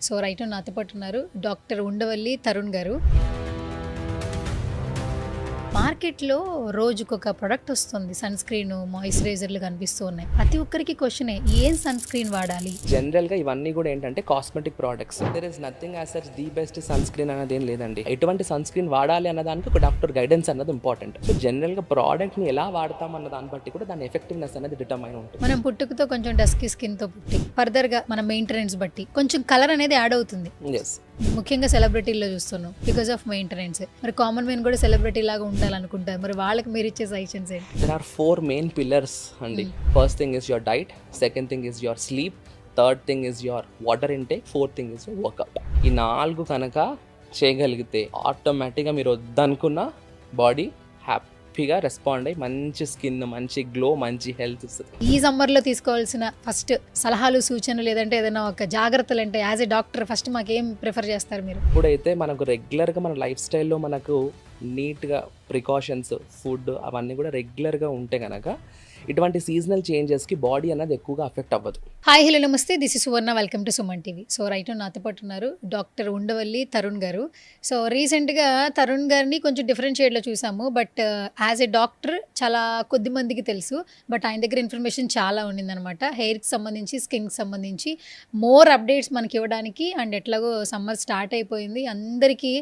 So right నాతో పాటు ఉన్నారు డాక్టర్ ఉండవల్లి తరుణ్ గారు. మార్కెట్లో రోజుకొక ప్రొడక్ట్ వస్తుంది, సన్ స్క్రీన్, మాయిశ్చరైజర్లు కనిపిస్తూ ఉన్నాయి. ప్రతి ఒక్కరికి క్వశ్చనే, ఏం సన్ స్క్రీన్ వాడాలి? జనరల్ గా ఇవన్నీ కూడా ఏంటంటే cosmetic products. There is nothing as such the best sun screen అనేది ఏం లేదండి. ఎటువంటి సన్ స్క్రీన్ వాడాలి అన్న దానికి ఒక డాక్టర్ గైడెన్స్ అన్నది ఇంపార్టెంట్. సో జనరల్ గా ప్రోడక్ట్ ని ఎలా వాడతాం అన్న దాన్ని బట్టి కూడా దాని ఎఫెక్టివ్నెస్ అనేది డిటర్మైన్ ఉంటుంది. మనం పుట్టుకతో కొంచెం డస్కీ స్కిన్ తో పుట్టి ఫర్దర్ గా మన మెయింటెనెన్స్ బట్టి కొంచెం కలర్ అనేది యాడ్ అవుతుంది. ఎస్, ముఖ్యంగా సెలబ్రిటీల్లో చూస్తున్నాం బికాస్ ఆఫ్ మెయింటెనెన్స్. మరి కామన్ మెన్ కూడా సెలబ్రిటీ లాగా ఉండాలనుకుంటారు. మరి వాళ్ళకి మీరు ఇచ్చే సజెషన్స్ ఏంటి? దెర్ ఆర్ 4 మెయిన్ పిల్లర్స్ అండి. First thing is your diet, second thing is your sleep, third thing is your water intake, fourth thing is your workout. ఈ 4 కనుక చేయగలిగితే ఆటోమేటిక్గా మీరు వద్దనుకున్న బాడీ హ్యాపీగా రెస్పాండ్ అయ్యి మంచి స్కిన్, మంచి గ్లో, మంచి హెల్త్ ఇస్తుంది. ఈ సమ్మర్లో తీసుకోవాల్సిన ఫస్ట్ సలహాలు, సూచనలు, లేదంటే ఏదైనా ఒక జాగ్రత్తలు అంటే యాజ్ ఎ డాక్టర్ ఫస్ట్ మాకేం ప్రిఫర్ చేస్తారు మీరు? ఇప్పుడైతే మనకు రెగ్యులర్గా మన లైఫ్ స్టైల్లో మనకు నీట్గా ప్రికాషన్స్, ఫుడ్ అవన్నీ కూడా రెగ్యులర్గా ఉంటే కనుక ఇటువంటి సీజనల్ చేంజెస్కి బాడీ అనేది ఎక్కువగా అఫెక్ట్ అవ్వదు. హాయ్ హలో నమస్తే, this is Suvarna, welcome to Suman TV. So right నాతో పాటు ఉన్నారు డాక్టర్ ఉండవల్లి తరుణ్ గారు. సో రీసెంట్గా తరుణ్ గారిని కొంచెం డిఫరెంట్ షేడ్లో చూసాము, బట్ యాజ్ ఎ డాక్టర్ చాలా కొద్ది మందికి తెలుసు, బట్ ఆయన దగ్గర ఇన్ఫర్మేషన్ చాలా ఉండిందనమాట. హెయిర్కి సంబంధించి, స్కిన్కి సంబంధించి మోర్ అప్డేట్స్ మనకి ఇవ్వడానికి. అండ్ ఎట్లాగో సమ్మర్ స్టార్ట్ అయిపోయింది, అందరికీ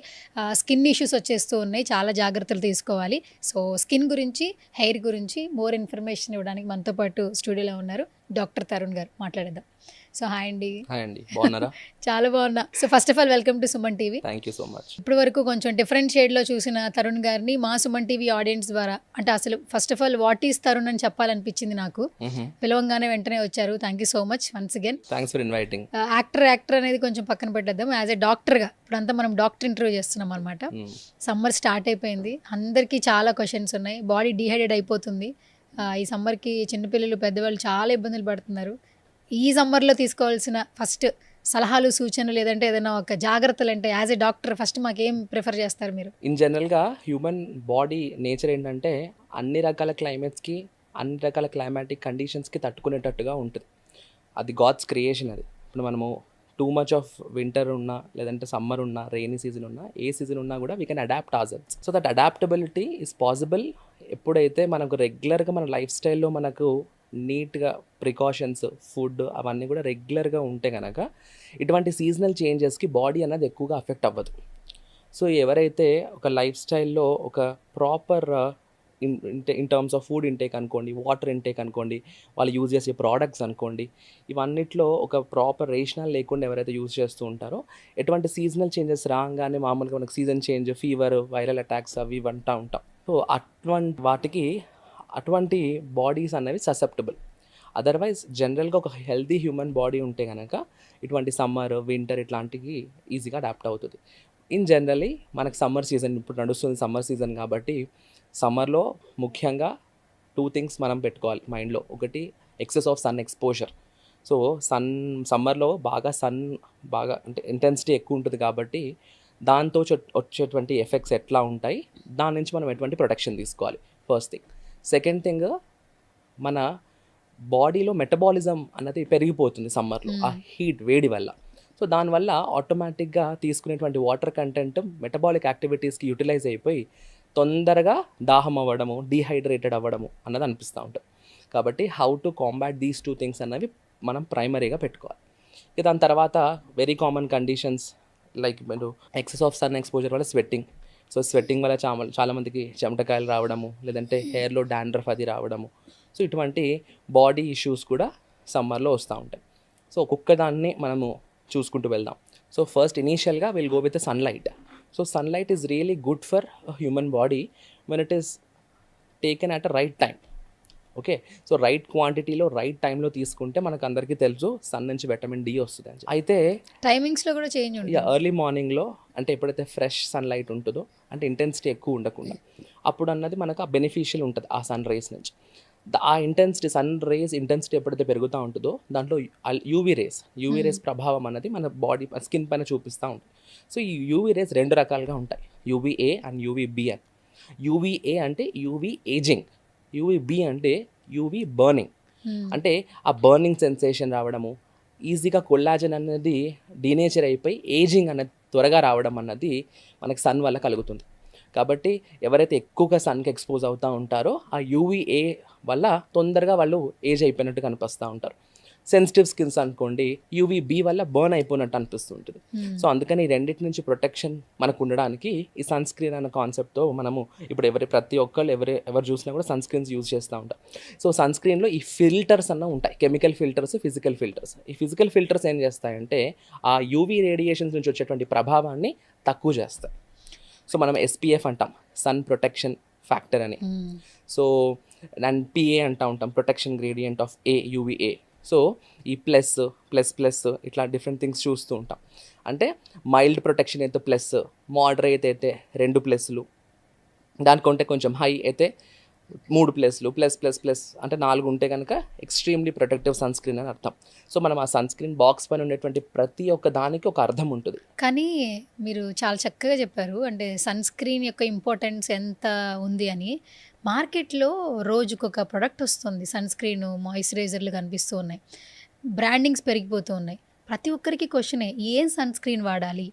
స్కిన్ ఇష్యూస్ వచ్చేస్తూ ఉన్నాయి, చాలా జాగ్రత్తలు తీసుకోవాలి. సో స్కిన్ గురించి, హెయిర్ గురించి మోర్ ఇన్ఫర్మేషన్ ఇవ్వడానికి మనతో పాటు స్టూడియోలో ఉన్నారు డాక్టర్ తరుణ్ గారు. మాట్లాడేద్దాం. సో హాయ్ అండి. హాయ్ అండి, బాగున్నారా? చాలా బాగున్నా. So first of all welcome to Suman TV. Thank you so much. ఇప్పటి వరకు కొంచెం డిఫరెంట్ షేడ్లో చూసిన తరుణ్ గారిని మా సుమన్ టీవీ ఆడియన్స్ ద్వారా, అంటే అసలు first of all what is Tarun అని చెప్పాలనిపించింది నాకు. పిలవంగానే వెంటనే వచ్చారు. Thank you so much once again. Thanks for inviting. Actor అనేది కొంచెం పక్కన పెట్టేద్దాం. యాజ్ ఎ డాక్టర్గా ఇప్పుడంతా మనం డాక్టర్ ఇంటర్వ్యూ చేస్తున్నాం అనమాట. సమ్మర్ స్టార్ట్ అయిపోయింది, అందరికీ చాలా క్వశ్చన్స్ ఉన్నాయి. బాడీ డీహైడ్రేట్ అయిపోతుంది. ఈ సమ్మర్కి చిన్నపిల్లలు, పెద్దవాళ్ళు చాలా ఇబ్బందులు పడుతున్నారు. ఈ సమ్మర్లో తీసుకోవాల్సిన ఫస్ట్ సలహాలు, సూచనలు, లేదంటే ఏదైనా ఒక జాగ్రత్తలు అంటే యాజ్ ఎ డాక్టర్ ఫస్ట్ మాకేం ప్రిఫర్ చేస్తారు మీరు? ఇన్ జనరల్గా హ్యూమన్ బాడీ నేచర్ ఏంటంటే అన్ని రకాల క్లైమేట్స్కి, అన్ని రకాల క్లైమాటిక్ కండిషన్స్కి తట్టుకునేటట్టుగా ఉంటుంది. అది గాడ్స్ క్రియేషన్. అది ఇప్పుడు మనము టూ మచ్ ఆఫ్ వింటర్ ఉన్నా, లేదంటే సమ్మర్ ఉన్నా, రెయినీ సీజన్ ఉన్నా, ఏ సీజన్ ఉన్నా కూడా we can adapt our. So that adaptability is possible ఎప్పుడైతే మనకు రెగ్యులర్గా మన లైఫ్ స్టైల్లో మనకు నీట్గా ప్రికాషన్స్, ఫుడ్ అవన్నీ కూడా రెగ్యులర్గా ఉంటే కనుక ఇటువంటి సీజనల్ చేంజెస్కి బాడీ అనేది ఎక్కువగా అఫెక్ట్ అవ్వదు. సో ఎవరైతే ఒక లైఫ్ స్టైల్లో ఒక proper in terms of food intake అనుకోండి, వాటర్ ఇంటేక్ అనుకోండి, వాళ్ళు యూజ్ చేసే ప్రోడక్ట్స్ అనుకోండి, ఇవన్నిట్లో ఒక ప్రాపర్ రేషనల్ లేకుండా ఎవరైతే యూజ్ చేస్తూ ఉంటారో ఎటువంటి సీజనల్ చేంజెస్ రాగానే మామూలుగా మనకు season change, fever, viral attacks అవి అంటూ ఉంటాం. సో అటువంటి వాటికి అటువంటి బాడీస్ అనేవి ససెప్టబుల్. అదర్వైజ్ జనరల్గా ఒక హెల్తీ హ్యూమన్ బాడీ ఉంటే కనుక ఇటువంటి సమ్మర్, వింటర్ ఇట్లాంటివి ఈజీగా అడాప్ట్ అవుతుంది. ఇన్ జనరలీ మనకు సమ్మర్ సీజన్ ఇప్పుడు నడుస్తుంది, సమ్మర్ సీజన్ కాబట్టి సమ్మర్లో ముఖ్యంగా 2 థింగ్స్ మనం పెట్టుకోవాలి మైండ్లో. ఒకటి excess of sun exposure. So సమ్మర్లో బాగా అంటే ఇంటెన్సిటీ ఎక్కువ ఉంటుంది కాబట్టి దాంతో వచ్చేటువంటి ఎఫెక్ట్స్ ఎట్లా ఉంటాయి, దాని నుంచి మనం ఎటువంటి ప్రొటెక్షన్ తీసుకోవాలి, ఫస్ట్ థింగ్. సెకండ్ థింగ్, మన బాడీలో మెటబాలిజం అన్నది పెరిగిపోతుంది సమ్మర్లో ఆ హీట్, వేడి వల్ల. సో దానివల్ల ఆటోమేటిక్గా తీసుకునేటువంటి వాటర్ కంటెంట్ మెటబాలిక్ యాక్టివిటీస్కి యూటిలైజ్ అయిపోయి తొందరగా దాహం అవ్వడము, డీహైడ్రేటెడ్ అవ్వడము అన్నది అనిపిస్తూ ఉంటుంది. కాబట్టి how to combat these 2 things అన్నవి మనం ప్రైమరీగా పెట్టుకోవాలి. ఇక దాని తర్వాత వెరీ కామన్ కండిషన్స్ లైక్ మీరు ఎక్సెస్ ఆఫ్ సన్ ఎక్స్పోజర్ వల్ల స్వెట్టింగ్. సో స్వెట్టింగ్ వల్ల చాలామందికి చెమటకాయలు రావడము, లేదంటే హెయిర్లో డాండ్రఫ్ అది రావడము. సో ఇటువంటి బాడీ ఇష్యూస్ కూడా సమ్మర్లో వస్తూ ఉంటాయి. సో ఒక్కొక్క దాన్ని మనము చూసుకుంటూ వెళ్దాం. సో ఫస్ట్ ఇనీషియల్గా will go with the sunlight. So sunlight is really good for human body when it is taken at a right time. Okay, so right క్వాంటిటీలో రైట్ టైంలో తీసుకుంటే మనకు అందరికీ తెలుసు సన్ నుంచి విటమిన్ డి వస్తుంది అని. అయితే టైమింగ్స్లో కూడా చేంజ్ ఉంటుంది. ఎర్లీ మార్నింగ్లో అంటే ఎప్పుడైతే ఫ్రెష్ సన్లైట్ ఉంటుందో, అంటే ఇంటెన్సిటీ ఎక్కువ ఉండకుండా, అప్పుడు అన్నది మనకు ఆ బెనిఫిషియల్ ఉంటుంది ఆ సన్ రేస్ నుంచి. ఆ ఇంటెన్సిటీ, సన్ రేస్ ఇంటెన్సిటీ ఎప్పుడైతే పెరుగుతూ ఉంటుందో దాంట్లో యూవీ రేస్ ప్రభావం అనేది మన బాడీ, స్కిన్ పైన చూపిస్తూ ఉంటుంది. సో ఈ యూవీ రేస్ 2 రకాలుగా ఉంటాయి, యూవీఏ అండ్ యూవీబీ అని. యూవీఏ అంటే యూవీ ఏజింగ్, యూవీబీ అంటే యూవీ బర్నింగ్. అంటే ఆ బర్నింగ్ సెన్సేషన్ రావడము, ఈజీగా కొల్లాజన్ అనేది డీనేచర్ అయిపోయి ఏజింగ్ అనేది త్వరగా రావడం అన్నది మనకి సన్ వల్ల కలుగుతుంది. కాబట్టి ఎవరైతే ఎక్కువగా సన్కి ఎక్స్పోజ్ అవుతూ ఉంటారో ఆ యూవీఏ వల్ల తొందరగా వాళ్ళు ఏజ్ అయిపోయినట్టు కనిపిస్తూ ఉంటారు. సెన్సిటివ్ స్కిన్స్ అనుకోండి యూవీబీ వల్ల బర్న్ అయిపోయినట్టు అనిపిస్తూ ఉంటుంది. సో అందుకని ఈ రెండింటి నుంచి ప్రొటెక్షన్ మనకు ఉండడానికి ఈ సన్ స్క్రీన్ అనే కాన్సెప్ట్తో మనము ఇప్పుడు ప్రతి ఒక్కళ్ళు ఎవరు చూసినా కూడా సన్ స్క్రీన్స్ యూజ్ చేస్తూ ఉంటాం. సో సన్ స్క్రీన్లో ఈ ఫిల్టర్స్ అన్న ఉంటాయి, కెమికల్ ఫిల్టర్స్, ఫిజికల్ ఫిల్టర్స్. ఈ ఫిజికల్ ఫిల్టర్స్ ఏం చేస్తాయంటే ఆ యూవీ రేడియేషన్స్ నుంచి వచ్చేటువంటి ప్రభావాన్ని తక్కువ చేస్తాయి. సో మనం ఎస్పీఎఫ్ అంటాం, సన్ ప్రొటెక్షన్ ఫ్యాక్టర్ అని. సో అండ్ పిఏ అంటూ ఉంటాం, protection gradient of A UVA. So ఈ ప్లస్ ప్లస్ ప్లస్ ఇట్లా డిఫరెంట్ థింగ్స్ చూస్తూ ఉంటాం. అంటే మైల్డ్ ప్రొటెక్షన్ అయితే ప్లస్, మోడరేట్ అయితే 2 ప్లస్లు, దానికంటే కొంచెం హై అయితే 3 ప్లస్లు, ప్లస్ ప్లస్ ప్లస్ అంటే 4 ఉంటే కనుక ఎక్స్ట్రీమ్లీ ప్రొటెక్టివ్ సన్ స్క్రీన్ అని అర్థం. సో మనం ఆ సన్ స్క్రీన్ బాక్స్ పైన ఉండేటువంటి ప్రతి ఒక్క దానికి ఒక అర్థం ఉంటుంది. కానీ మీరు చాలా చక్కగా చెప్పారు, అంటే సన్ స్క్రీన్ యొక్క ఇంపార్టెన్స్ ఎంత ఉంది అని. మార్కెట్లో రోజుకొక ప్రోడక్ట్ వస్తుంది, సన్ స్క్రీన్, మాయిశ్చరైజర్లు కనిపిస్తూ ఉన్నాయి, బ్రాండింగ్స్ పెరిగిపోతూ ఉన్నాయి. ప్రతి ఒక్కరికి క్వశ్చనే, ఏం సన్ స్క్రీన్ వాడాలి?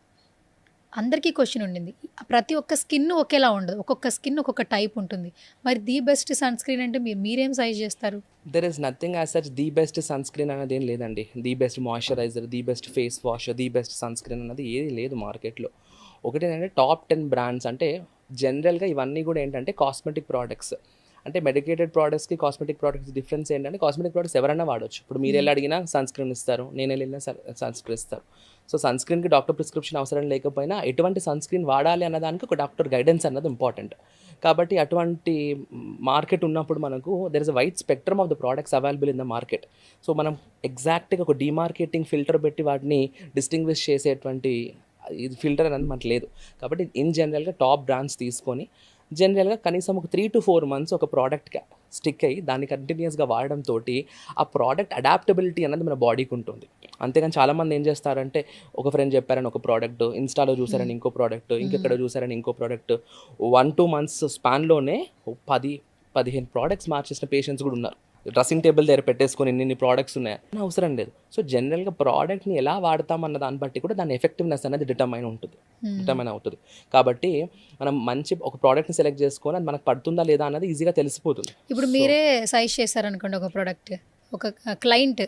అందరికీ క్వశ్చన్ ఉండింది. ప్రతి ఒక్క స్కిన్ ఒకేలా ఉండదు, ఒక్కొక్క స్కిన్ ఒక్కొక్క టైప్ ఉంటుంది. మరి ది బెస్ట్ సన్ స్క్రీన్ అంటే మీరేం సజెస్ట్ చేస్తారు? There is nothing as such the best sun screen అనేది ఏం లేదండి. The best moisturiser, the best face wash, the best sun screen అన్నది ఏది లేదు మార్కెట్లో. ఒకటి ఏంటంటే టాప్ 10 బ్రాండ్స్, అంటే జనరల్గా ఇవన్నీ కూడా ఏంటంటే కాస్మెటిక్ ప్రోడక్ట్స్. అంటే మెడికేటెడ్ ప్రోడక్ట్స్కి కాస్మెటిక్ ప్రోడక్ట్స్ డిఫరెన్స్ ఏంటంటే కాస్మెటిక్ ప్రోడక్ట్స్ ఎవరైనా వాడచ్చు. ఇప్పుడు మీరు ఎలా అడిగినా సన్ స్క్రీన్ ఇస్తారు, నేను వెళ్ళినా సన్ స్క్రీన్ ఇస్తారు. సో సన్ స్క్రీన్కి డాక్టర్ ప్రిస్క్రిప్షన్ అవసరం లేకపోయినా ఎటువంటి సన్ స్క్రీన్ వాడాలి అన్నదానికి ఒక డాక్టర్ గైడెన్స్ అన్నది ఇంపార్టెంట్. కాబట్టి అటువంటి మార్కెట్ ఉన్నప్పుడు మనకు there is a wide spectrum of the products available in the market. So మనం ఎగ్జాక్ట్గా ఒక డిమార్కెటింగ్ ఫిల్టర్ పెట్టి వాటిని డిస్టింగ్విష్ చేసేటువంటి ఇది ఫిల్టర్ అనేది మనకు లేదు. కాబట్టి ఇన్ జనరల్గా టాప్ బ్రాండ్స్ తీసుకొని జనరల్గా కనీసం ఒక 3 to 4 months ఒక ప్రోడక్ట్గా స్టిక్ అయ్యి దాన్ని కంటిన్యూస్గా వాడడంతో ఆ ప్రోడక్ట్ అడాప్టబిలిటీ అనేది మన బాడీకి ఉంటుంది. అంతేగాని చాలామంది ఏం చేస్తారంటే ఒక ఫ్రెండ్ చెప్పారని ఒక ప్రోడక్ట్, ఇన్స్టాలో చూసారని ఇంకో ప్రోడక్ట్, ఇంకెక్కడ చూసారని ఇంకో ప్రోడక్ట్, 1-2 months స్పాన్లోనే 10-15 ప్రోడక్ట్స్ మార్చేసిన పేషెంట్స్ కూడా ఉన్నారు. డ్రెస్సింగ్ టేబుల్ దగ్గర పెట్టేసుకొని ఇన్ని ప్రోడక్ట్స్ ఉన్నాయని అవసరం లేదు. సో జనరల్గా ప్రోడక్ట్ని ఎలా వాడతామన్న దాన్ని బట్టి కూడా దాని ఎఫెక్టివ్నెస్ అనేది డిటర్మైన్ అవుతుంది. కాబట్టి మనం మంచి ఒక ప్రోడక్ట్ని సెలెక్ట్ చేసుకొని అది మనకు పడుతుందా లేదా అన్నది ఈజీగా తెలిసిపోతుంది. ఇప్పుడు మీరే సజెస్ట్ చేశారనుకోండి ఒక ప్రోడక్ట్, ఒక క్లయింట్,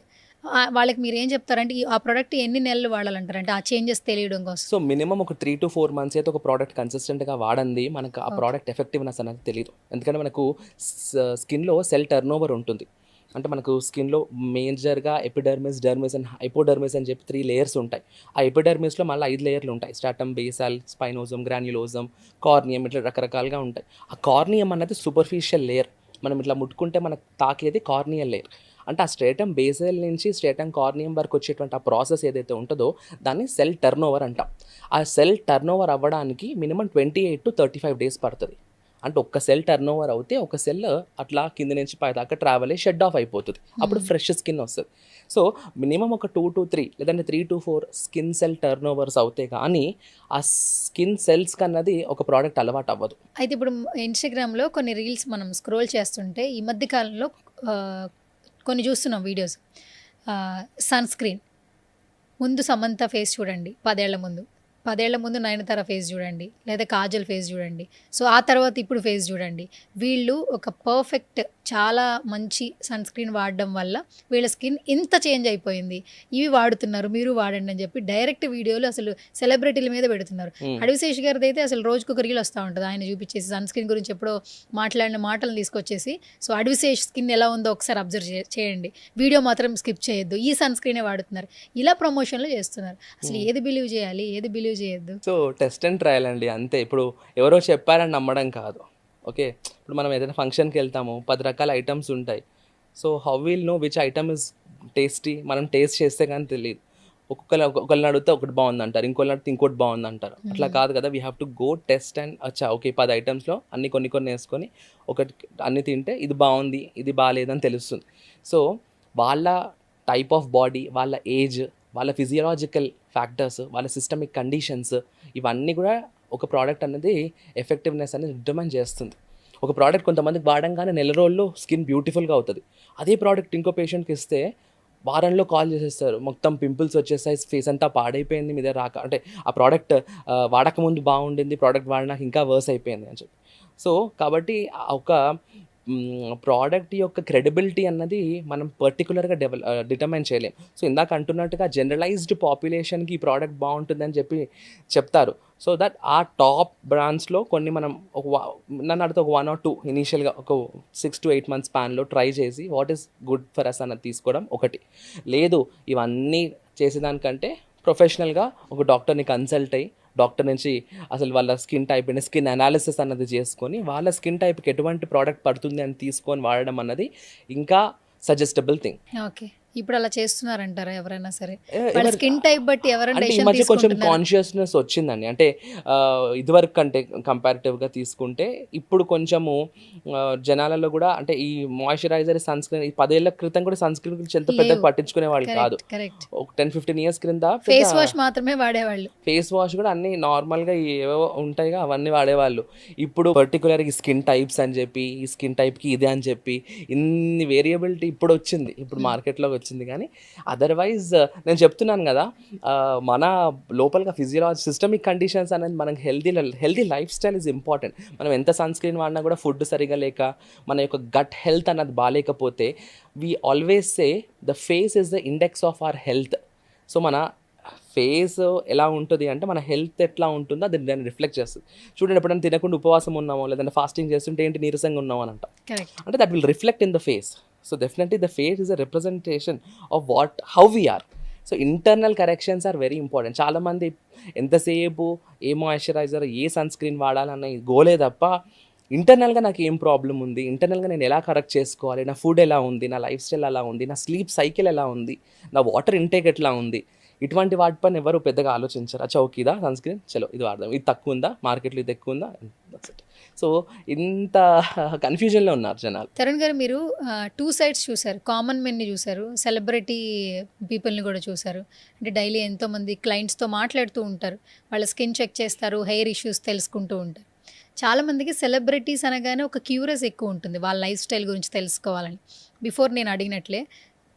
వాళ్ళకి మీరు ఏం చెప్తారంటే ఆ ప్రోడక్ట్ ఎన్ని నెలలు వాడాలంటారు, అంటే ఆ చేంజెస్ తెలియడం కోసం? సో మినిమం ఒక 3 to 4 months అయితే ఒక ప్రోడక్ట్ కన్సిస్టెంట్గా వాడండి, మనకు ఆ ప్రోడక్ట్ ఎఫెక్టివ్నెస్ అనేది తెలియదు. ఎందుకంటే మనకు స్కిన్లో సెల్ టర్న్ ఓవర్ ఉంటుంది. అంటే మనకు స్కిన్లో మేజర్గా ఎపిడర్మిస్, డర్మిస్ అండ్ హైపోడర్మిస్ అని చెప్పి 3 layers ఉంటాయి. ఆ ఎపిడర్మిస్లో మళ్ళీ 5 layers ఉంటాయి. స్ట్రాటమ్, బేసల్, స్పైనోజం, గ్రాన్యులోజం, కార్నియం, ఇట్లా రకరకాలుగా ఉంటాయి. ఆ కార్నియం అన్నది సూపర్ఫిషియల్ లేయర్. మనం ఇట్లా ముట్టుకుంటే మనకు తాకేది కార్నియల్ లేయర్. అంటే ఆ స్ట్రేటమ్ బేసల్ నుంచి స్ట్రేటమ్ కార్నియం వరకు వచ్చేటువంటి ఆ ప్రాసెస్ ఏదైతే ఉంటుందో దాన్ని సెల్ టర్న్ ఓవర్ అంటాం. ఆ సెల్ టర్న్ ఓవర్ అవ్వడానికి మినిమం 28 to 35 days పడుతుంది. అంటే ఒక్క సెల్ టర్న్ ఓవర్ అవుతే ఒక సెల్ అట్లా కింద నుంచి పై దాకా ట్రావెల్ అయ్యి షెడ్ ఆఫ్ అయిపోతుంది. అప్పుడు ఫ్రెష్ స్కిన్ వస్తుంది. సో మినిమం ఒక 2 to 3 లేదంటే 3 to 4 skin cell turn overs అవుతే కానీ ఆ స్కిన్ సెల్స్కి అన్నది ఒక ప్రోడక్ట్ అలవాటు అవ్వదు. అయితే ఇప్పుడు ఇన్స్టాగ్రామ్లో కొన్ని రీల్స్ మనం స్క్రోల్ చేస్తుంటే ఈ మధ్య కాలంలో కొన్ని చూస్తున్నాం వీడియోస్. సన్ స్క్రీన్ ముందు సమంత ఫేస్ చూడండి, 10 ఏళ్ల ముందు నయనతార ఫేస్ చూడండి, లేదా కాజల్ ఫేస్ చూడండి. సో ఆ తర్వాత ఇప్పుడు ఫేస్ చూడండి. వీళ్ళు ఒక పర్ఫెక్ట్, చాలా మంచి సన్ స్క్రీన్ వాడడం వల్ల వీళ్ళ స్కిన్ ఇంత చేంజ్ అయిపోయింది, ఇవి వాడుతున్నారు, మీరు వాడండి అని చెప్పి డైరెక్ట్ వీడియోలు అసలు సెలబ్రిటీల మీద పెడుతున్నారు. అడవిశేష్ గారిది అయితే అసలు రోజుకొక రీల్ వస్తూ ఉంటుంది, ఆయన చూపించేసి సన్ స్క్రీన్ గురించి ఎప్పుడో మాట్లాడిన మాటలను తీసుకొచ్చేసి, సో అడవిశేష్ స్కిన్ ఎలా ఉందో ఒకసారి అబ్జర్వ్ చేయండి, వీడియో మాత్రం స్కిప్ చేయొద్దు, ఈ సన్ స్క్రీనే వాడుతున్నారు, ఇలా ప్రమోషన్లు చేస్తున్నారు. అసలు ఏది బిలీవ్ చేయాలి, ఏది బిలీవ్ చేయొద్దు? సో టెస్ట్ అండ్ ట్రయల్ అండి, అంతే. ఇప్పుడు ఎవరో చెప్పారని నమ్మడం కాదు. ఓకే, ఇప్పుడు మనం ఏదైనా ఫంక్షన్కి వెళ్తాము, 10 రకాల ఐటమ్స్ ఉంటాయి. So how will know which item is tasty? మనం టేస్ట్ చేస్తే కానీ తెలియదు. ఒకళ్ళని అడిగితే ఒకటి బాగుంది అంటారు, ఇంకోళ్ళని అడిగితే ఇంకోటి బాగుంది అంటారు. అట్లా కాదు కదా, we have to go test and okay 10 ఐటమ్స్లో అన్ని కొన్ని వేసుకొని ఒకటి అన్ని తింటే ఇది బాగుంది, ఇది బాగాలేదని తెలుస్తుంది. సో వాళ్ళ టైప్ ఆఫ్ బాడీ, వాళ్ళ ఏజ్, వాళ్ళ ఫిజియలాజికల్ ఫ్యాక్టర్స్, వాళ్ళ సిస్టమిక్ కండిషన్స్, ఇవన్నీ కూడా ఒక ప్రోడక్ట్ అనేది ఎఫెక్టివ్నెస్ అనేది డిటర్మైన్ చేస్తుంది. ఒక ప్రోడక్ట్ కొంతమందికి వాడంగానే నెల రోజుల్లో స్కిన్ బ్యూటిఫుల్గా అవుతుంది. అదే ప్రోడక్ట్ ఇంకో పేషెంట్కి ఇస్తే వారంలో కాల్ చేసేస్తారు, మొత్తం పింపుల్స్ వచ్చేసాయి, ఫేస్ అంతా పాడైపోయింది, మీద రాక అంటే ఆ ప్రోడక్ట్ వాడకముందు బాగుండింది, ప్రోడక్ట్ వాడినాక ఇంకా వర్స్ అయిపోయింది అని చెప్పి. సో కాబట్టి ఒక ప్రోడక్ట్ యొక్క క్రెడిబిలిటీ అన్నది మనం పర్టికులర్గా డిటర్మైన్ చేయలేం. సో ఇందాక అంటున్నట్టుగా జనరలైజ్డ్ పాపులేషన్కి ఈ ప్రోడక్ట్ బాగుంటుందని చెప్పి చెప్తారు. సో దట్ ఆ టాప్ బ్రాండ్స్లో కొన్ని మనం నన్ను అడిగితే ఒక 1 or 2 ఇనీషియల్గా ఒక 6 to 8 months స్పాన్లో ట్రై చేసి what is good for us అన్నది తీసుకోవడం ఒకటి. లేదు ఇవన్నీ చేసేదానికంటే ప్రొఫెషనల్గా ఒక డాక్టర్ని కన్సల్ట్ అయ్యి డాక్టర్ నుంచి అసలు వాళ్ళ స్కిన్ టైప్ అయిన స్కిన్ అనాలిసిస్ అన్నది చేసుకొని వాళ్ళ స్కిన్ టైప్కి ఎటువంటి ప్రోడక్ట్ పడుతుంది అని తీసుకొని వాడడం అన్నది ఇంకా సజెస్టబుల్ థింగ్. ఓకే. ఇప్పుడు అలా చేస్తున్నారంటారా ఎవరైనా సరే? వాళ్ళ స్కిన్ టైప్ బట్టి ఎవరైనా అంటే ఈ డెసిషన్ మధ్య కొంచెం తీసుకుంటున్నారా? కాన్షియస్నెస్ వచ్చిందండి. అంటే ఇదివరకు కంటే కంపారిటివ్గా తీసుకుంటే ఇప్పుడు కొంచెము జనాలలో కూడా అంటే ఈ మాయిశ్చరైజర్, సన్ స్క్రీన్, ఈ 10 ఏళ్ల క్రితం కూడా సన్ స్క్రీన్ గురించి ఎంత పెద్దగా లేవు. పట్టించుకునే వాళ్ళు కాదు. కరెక్ట్. ఒక 10-15 years క్రింద ఫేస్ వాష్ మాత్రమే వాడేవాళ్ళు. ఫేస్ వాష్ కూడా అన్ని నార్మల్గా ఏవో ఉంటాయిగా అవన్నీ వాడేవాళ్ళు. ఇప్పుడు పర్టికులర్ ఈ స్కిన్ టైప్స్ అని చెప్పి, ఈ స్కిన్ టైప్కి ఇదే అని చెప్పి ఇన్ని వేరియబిలిటీ ఇప్పుడు వచ్చింది, ఇప్పుడు మార్కెట్లోకి వచ్చింది. కానీ అదర్వైజ్ నేను చెప్తున్నాను కదా, మన లోపలగా ఫిజియలాజీ సిస్టమిక్ కండిషన్స్ అనేది మనకి healthy life style is important. మనం ఎంత సన్ స్క్రీన్ వాడినా కూడా ఫుడ్ సరిగా లేక మన యొక్క గట్ హెల్త్ అన్నది బాగాలేకపోతే we always say the face is the index of our health. So మన ఫేస్ ఎలా ఉంటుంది అంటే మన హెల్త్ ఎట్లా ఉంటుందో అది దాన్ని రిఫ్లెక్ట్ చేస్తుంది. చూడండి, ఎప్పుడైనా తినకుండా ఉపవాసం ఉన్నామో లేదంటే ఫాస్టింగ్ చేస్తుంటే ఏంటి నీరసంగా ఉన్నామో అని అంటాం. అంటే that will reflect in the face. So definitely the face is a representation of how we are. So internal corrections are very important. చాలామంది ఎంతసేపు a moisturiser, a sunscreen వాడాలన్న గోలే తప్ప ఇంటర్నల్గా నాకు ఏం ప్రాబ్లం ఉంది, ఇంటర్నల్గా నేను ఎలా కరెక్ట్ చేసుకోవాలి, నా ఫుడ్ ఎలా ఉంది, నా లైఫ్ స్టైల్ ఎలా ఉంది, నా స్లీప్ సైకిల్ ఎలా ఉంది, నా వాటర్ ఇంటేక్ ఎట్లా ఉంది, ఇటువంటి వాటిపైన ఎవరు పెద్దగా ఆలోచించారు. అచ్చా ఓకే ఇదా సన్ స్క్రీన్, చలో ఇది వాడదాం, ఇది తక్కువ ఉందా, మార్కెట్లో ఇది ఎక్కువ ఉందా, సో ఇంత కన్ఫ్యూజన్లో ఉన్నారు జనాలు. తరుణ్ గారు, మీరు 2 sides చూసారు. కామన్ మెన్ని చూసారు, సెలబ్రిటీ పీపుల్ని కూడా చూసారు. అంటే డైలీ ఎంతోమంది క్లయింట్స్తో మాట్లాడుతూ ఉంటారు, వాళ్ళ స్కిన్ చెక్ చేస్తారు, హెయిర్ ఇష్యూస్ తెలుసుకుంటూ ఉంటారు. చాలామందికి సెలబ్రిటీస్ అనగానే ఒక క్యూరియస్ ఎక్కువ ఉంటుంది వాళ్ళ లైఫ్ స్టైల్ గురించి తెలుసుకోవాలని. బిఫోర్ నేను అడిగినట్లే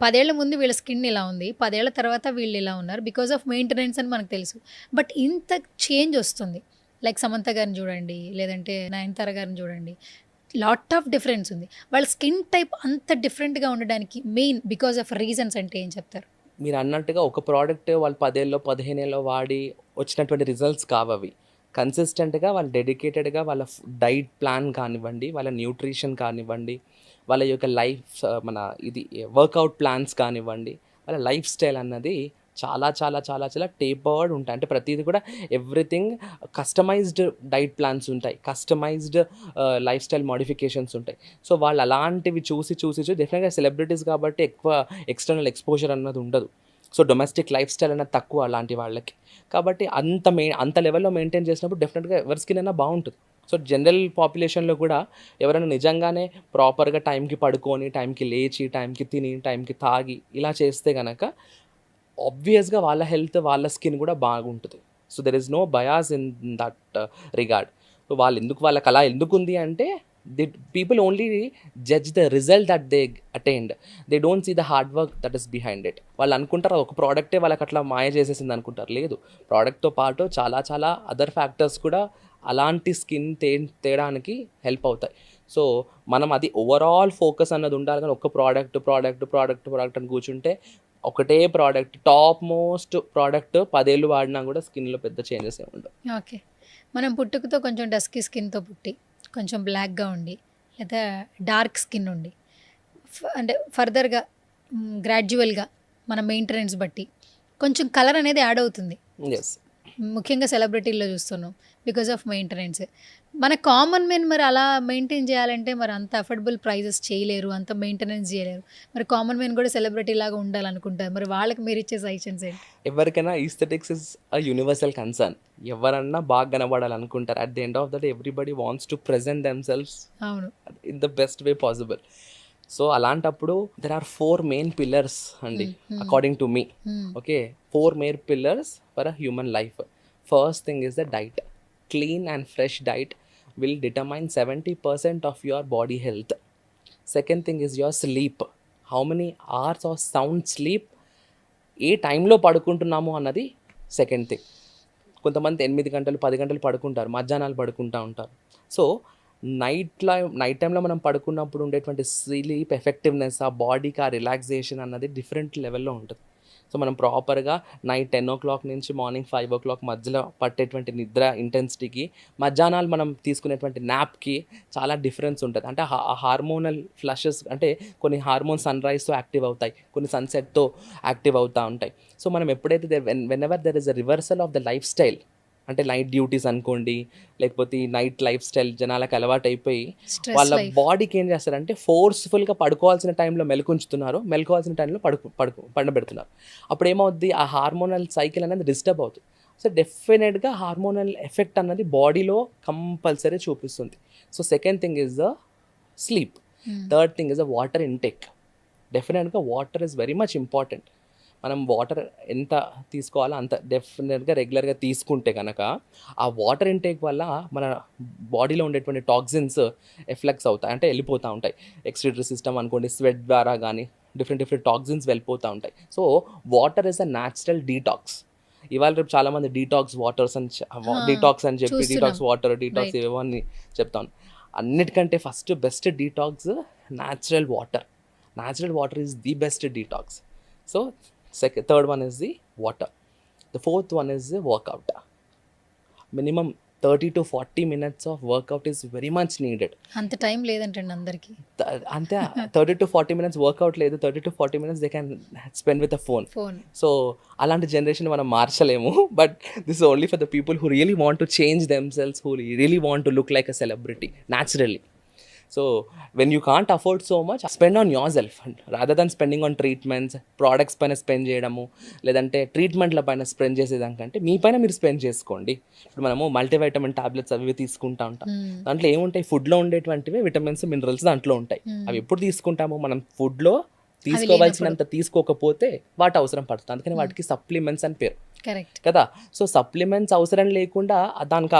10 ఏళ్ల ముందు వీళ్ళ స్కిన్ ఇలా ఉంది, 10 ఏళ్ల తర్వాత వీళ్ళు ఇలా ఉన్నారు, బికాస్ ఆఫ్ మెయింటెనెన్స్ అని మనకు తెలుసు. బట్ ఇంత చేంజ్ వస్తుంది. లైక్ సమంత గారిని చూడండి, లేదంటే నయనతార గారిని చూడండి, లాట్ ఆఫ్ డిఫరెన్స్ ఉంది. వాళ్ళ స్కిన్ టైప్ అంత డిఫరెంట్గా ఉండడానికి మెయిన్ బికాస్ ఆఫ్ రీజన్స్ అంటే ఏం చెప్తారు? మీరు అన్నట్టుగా ఒక ప్రోడక్ట్ వాళ్ళు 10 ఏళ్ళలో 15 ఏళ్ళలో వాడి వచ్చినటువంటి రిజల్ట్స్ కావవి. కన్సిస్టెంట్గా వాళ్ళు డెడికేటెడ్గా వాళ్ళ డైట్ ప్లాన్ కానివ్వండి, వాళ్ళ న్యూట్రిషన్ కానివ్వండి, వాళ్ళ యొక్క లైఫ్ మన ఇది వర్కౌట్ ప్లాన్స్ కానివ్వండి, వాళ్ళ లైఫ్ స్టైల్ అన్నది చాలా చాలా చాలా చాలా టేపర్డ్ ఉంటాయి. అంటే ప్రతిదీ కూడా ఎవ్రీథింగ్ కస్టమైజ్డ్ డైట్ ప్లాన్స్ ఉంటాయి, కస్టమైజ్డ్ లైఫ్ స్టైల్ మోడిఫికేషన్స్ ఉంటాయి. సో వాళ్ళు అలాంటివి చూసి డెఫినెట్గా సెలబ్రిటీస్ కాబట్టి ఎక్కువ ఎక్స్టర్నల్ ఎక్స్పోజర్ అన్నది ఉండదు. సో డొమెస్టిక్ లైఫ్ స్టైల్ అనేది తక్కువ అలాంటి వాళ్ళకి. కాబట్టి అంత లెవెల్లో మెయింటైన్ చేసినప్పుడు డెఫినెట్గా ఎవరి స్కిన్ అయినా బాగుంటుంది. సో జనరల్ పాపులేషన్లో కూడా ఎవరైనా నిజంగానే ప్రాపర్గా టైంకి పడుకొని, టైంకి లేచి, టైంకి తిని, టైంకి తాగి ఇలా చేస్తే కనుక ఆబ్వియస్గా వాళ్ళ హెల్త్, వాళ్ళ స్కిన్ కూడా బాగుంటుంది. So there is no bias in that regard. So వాళ్ళకి అలా ఎందుకు ఉంది అంటే people only judge the result that they attained. They don't see the hard work that is behind it. వాళ్ళు అనుకుంటారు ఒక ప్రోడక్టే వాళ్ళకి అట్లా మాయ చేసేసింది అనుకుంటారు. లేదు, ప్రోడక్ట్తో పాటు చాలా చాలా అదర్ ఫ్యాక్టర్స్ కూడా అలాంటి స్కిన్ తేయడానికి హెల్ప్ అవుతాయి. సో మనం అది ఓవరాల్ ఫోకస్ అన్నది ఉండాలి. కానీ ఒక ప్రోడక్ట్ అని కూర్చుంటే ఒకటే ప్రోడక్ట్, టాప్ మోస్ట్ ప్రోడక్ట్ 10 ఏళ్ళు వాడినా కూడా స్కిన్లో పెద్ద చేంజెస్ ఏమి ఉండవు. ఓకే. మనం పుట్టుకతో కొంచెం డస్కీ స్కిన్తో పుట్టి, కొంచెం బ్లాక్గా ఉండి, లేదా డార్క్ స్కిన్ ఉండి, అంటే ఫర్దర్గా గ్రాడ్యువల్గా మన మెయింటెనెన్స్ బట్టి కొంచెం కలర్ అనేది యాడ్ అవుతుంది. ఎస్, ముఖ్యంగా సెలబ్రిటీల్లో చూస్తున్నాం బికాజ్ ఆఫ్ మెయింటెనెన్స్. మన కామన్ మెన్ మరి అలా మెయింటైన్ చేయాలంటే మరి అంత అఫోర్డబుల్ ప్రైజెస్ చేయలేరు, అంత మెయింటెనెన్స్ చేయలేరు. మరి కామన్ మెన్ కూడా సెలబ్రిటీ లాగా ఉండాలనుకుంటారు. మరి వాళ్ళకి మీరు ఇచ్చే సజెషన్స్ ఏంటి? ఎవరికైనా aesthetics is a universal concern. ఎవరన్నా బాగా కనబడాలనుకుంటారు. At the end of the day everybody wants to present themselves in the best way possible. So అలాంటప్పుడు దెర్ ఆర్ 4 main pillars అండి, according to me. Okay, 4 main pillars for a human life. First thing is the diet. Clean and fresh diet will determine 70% of your body health. Second thing is your sleep. How many hours of sound sleep, ఏ టైంలో పడుకుంటున్నాము అన్నది second thing. కొంతమంది 8 గంటలు 10 గంటలు పడుకుంటారు, మధ్యాహ్నాలు పడుకుంటూ ఉంటారు. సో నైట్ టైంలో మనం పడుకున్నప్పుడు ఉండేటువంటి స్లీప్ ఎఫెక్టివ్నెస్, ఆ బాడీకి ఆ రిలాక్సేషన్ అన్నది డిఫరెంట్ లెవెల్లో ఉంటుంది. సో మనం ప్రాపర్గా నైట్ 10 o'clock నుంచి మార్నింగ్ 5 o'clock మధ్యలో పట్టేటువంటి నిద్ర ఇంటెన్సిటీకి, మధ్యాహ్నాలు మనం తీసుకునేటువంటి నాప్కి చాలా డిఫరెన్స్ ఉంటుంది. అంటే హార్మోనల్ ఫ్లషెస్, అంటే కొన్ని హార్మోన్స్ సన్రైజ్తో యాక్టివ్ అవుతాయి, కొన్ని సన్సెట్తో యాక్టివ్ అవుతూ ఉంటాయి. సో మనం ఎప్పుడైతే when ever there is a reversal of the life style, అంటే నైట్ డ్యూటీస్ అనుకోండి, లేకపోతే ఈ నైట్ లైఫ్ స్టైల్ జనాలకు అలవాటు అయిపోయి స్ట్రెస్ వాళ్ళ లైఫ్. బాడీకి ఏం చేస్తారంటే ఫోర్స్ఫుల్గా పడుకోవాల్సిన టైంలో మెలుకుంచుతున్నారు, మెలుకోవాల్సిన టైంలో పండబెడుతున్నారు. అప్పుడు ఏమవుద్ది, ఆ హార్మోనల్ సైకిల్ అనేది డిస్టర్బ్ అవుతుంది. సో డెఫినెట్గా హార్మోనల్ ఎఫెక్ట్ అన్నది బాడీలో కంపల్సరీ చూపిస్తుంది. So second thing is the sleep. Third thing is the water intake. డెఫినెట్గా water is very much important. మనం వాటర్ ఎంత తీసుకోవాలో అంత డెఫినెట్గా రెగ్యులర్గా తీసుకుంటే కనుక ఆ వాటర్ ఇంటేక్ వల్ల మన బాడీలో ఉండేటువంటి టాక్సిన్స్ ఎఫ్లెక్స్ అవుతాయి, అంటే వెళ్ళిపోతూ ఉంటాయి. ఎక్స్క్రీటరీ సిస్టమ్ అనుకోండి, స్వెట్ ద్వారా కానీ డిఫరెంట్ టాక్సిన్స్ వెళ్ళిపోతూ ఉంటాయి. So water is a natural detox. ఇవాళ రేపు చాలామంది డీటాక్స్ వాటర్స్ అని డీటాక్స్ అని చెప్పి చూస్తున్నాం. Detox water, detox right. ఏవో అని చెప్తాను. అన్నిటికంటే first best detox natural water. Natural water is the best detox. So third one is the water. The fourth one is the workout. Minimum 30 to 40 minutes of workout is very much needed. అంత time లేదంటండి అందరికి. అంతే 30 to 40 minutes workout లేదు, 30 to 40 minutes they can spend with a phone. So అలాంటి generation మనం మార్చలేము. But this is only for the people who really want to change themselves, who really want to look like a celebrity naturally. So when you can't afford so much, spend on yourself rather than spending on treatments, products పైన spend చేయడము, లేదంటే ట్రీట్మెంట్ల పైన spend చేసేదానికంటే మీ పైన మీరు spend చేసుకోండి. ఇప్పుడు మనము multivitamin tablets అవి తీసుకుంటూ ఉంటాం. దాంట్లో ఏముంటాయి, ఫుడ్లో ఉండేటువంటివి విటమిన్స్ మినరల్స్ దాంట్లో ఉంటాయి. అవి ఎప్పుడు తీసుకుంటాము, మనం ఫుడ్లో తీసుకోవాల్సినంత తీసుకోకపోతే వాటి అవసరం పడుతుంది. అందుకని వాటికి సప్లిమెంట్స్ అని పేరు. కరెక్ట్ కదా. సో సప్లిమెంట్స్ అవసరం లేకుండా దానికి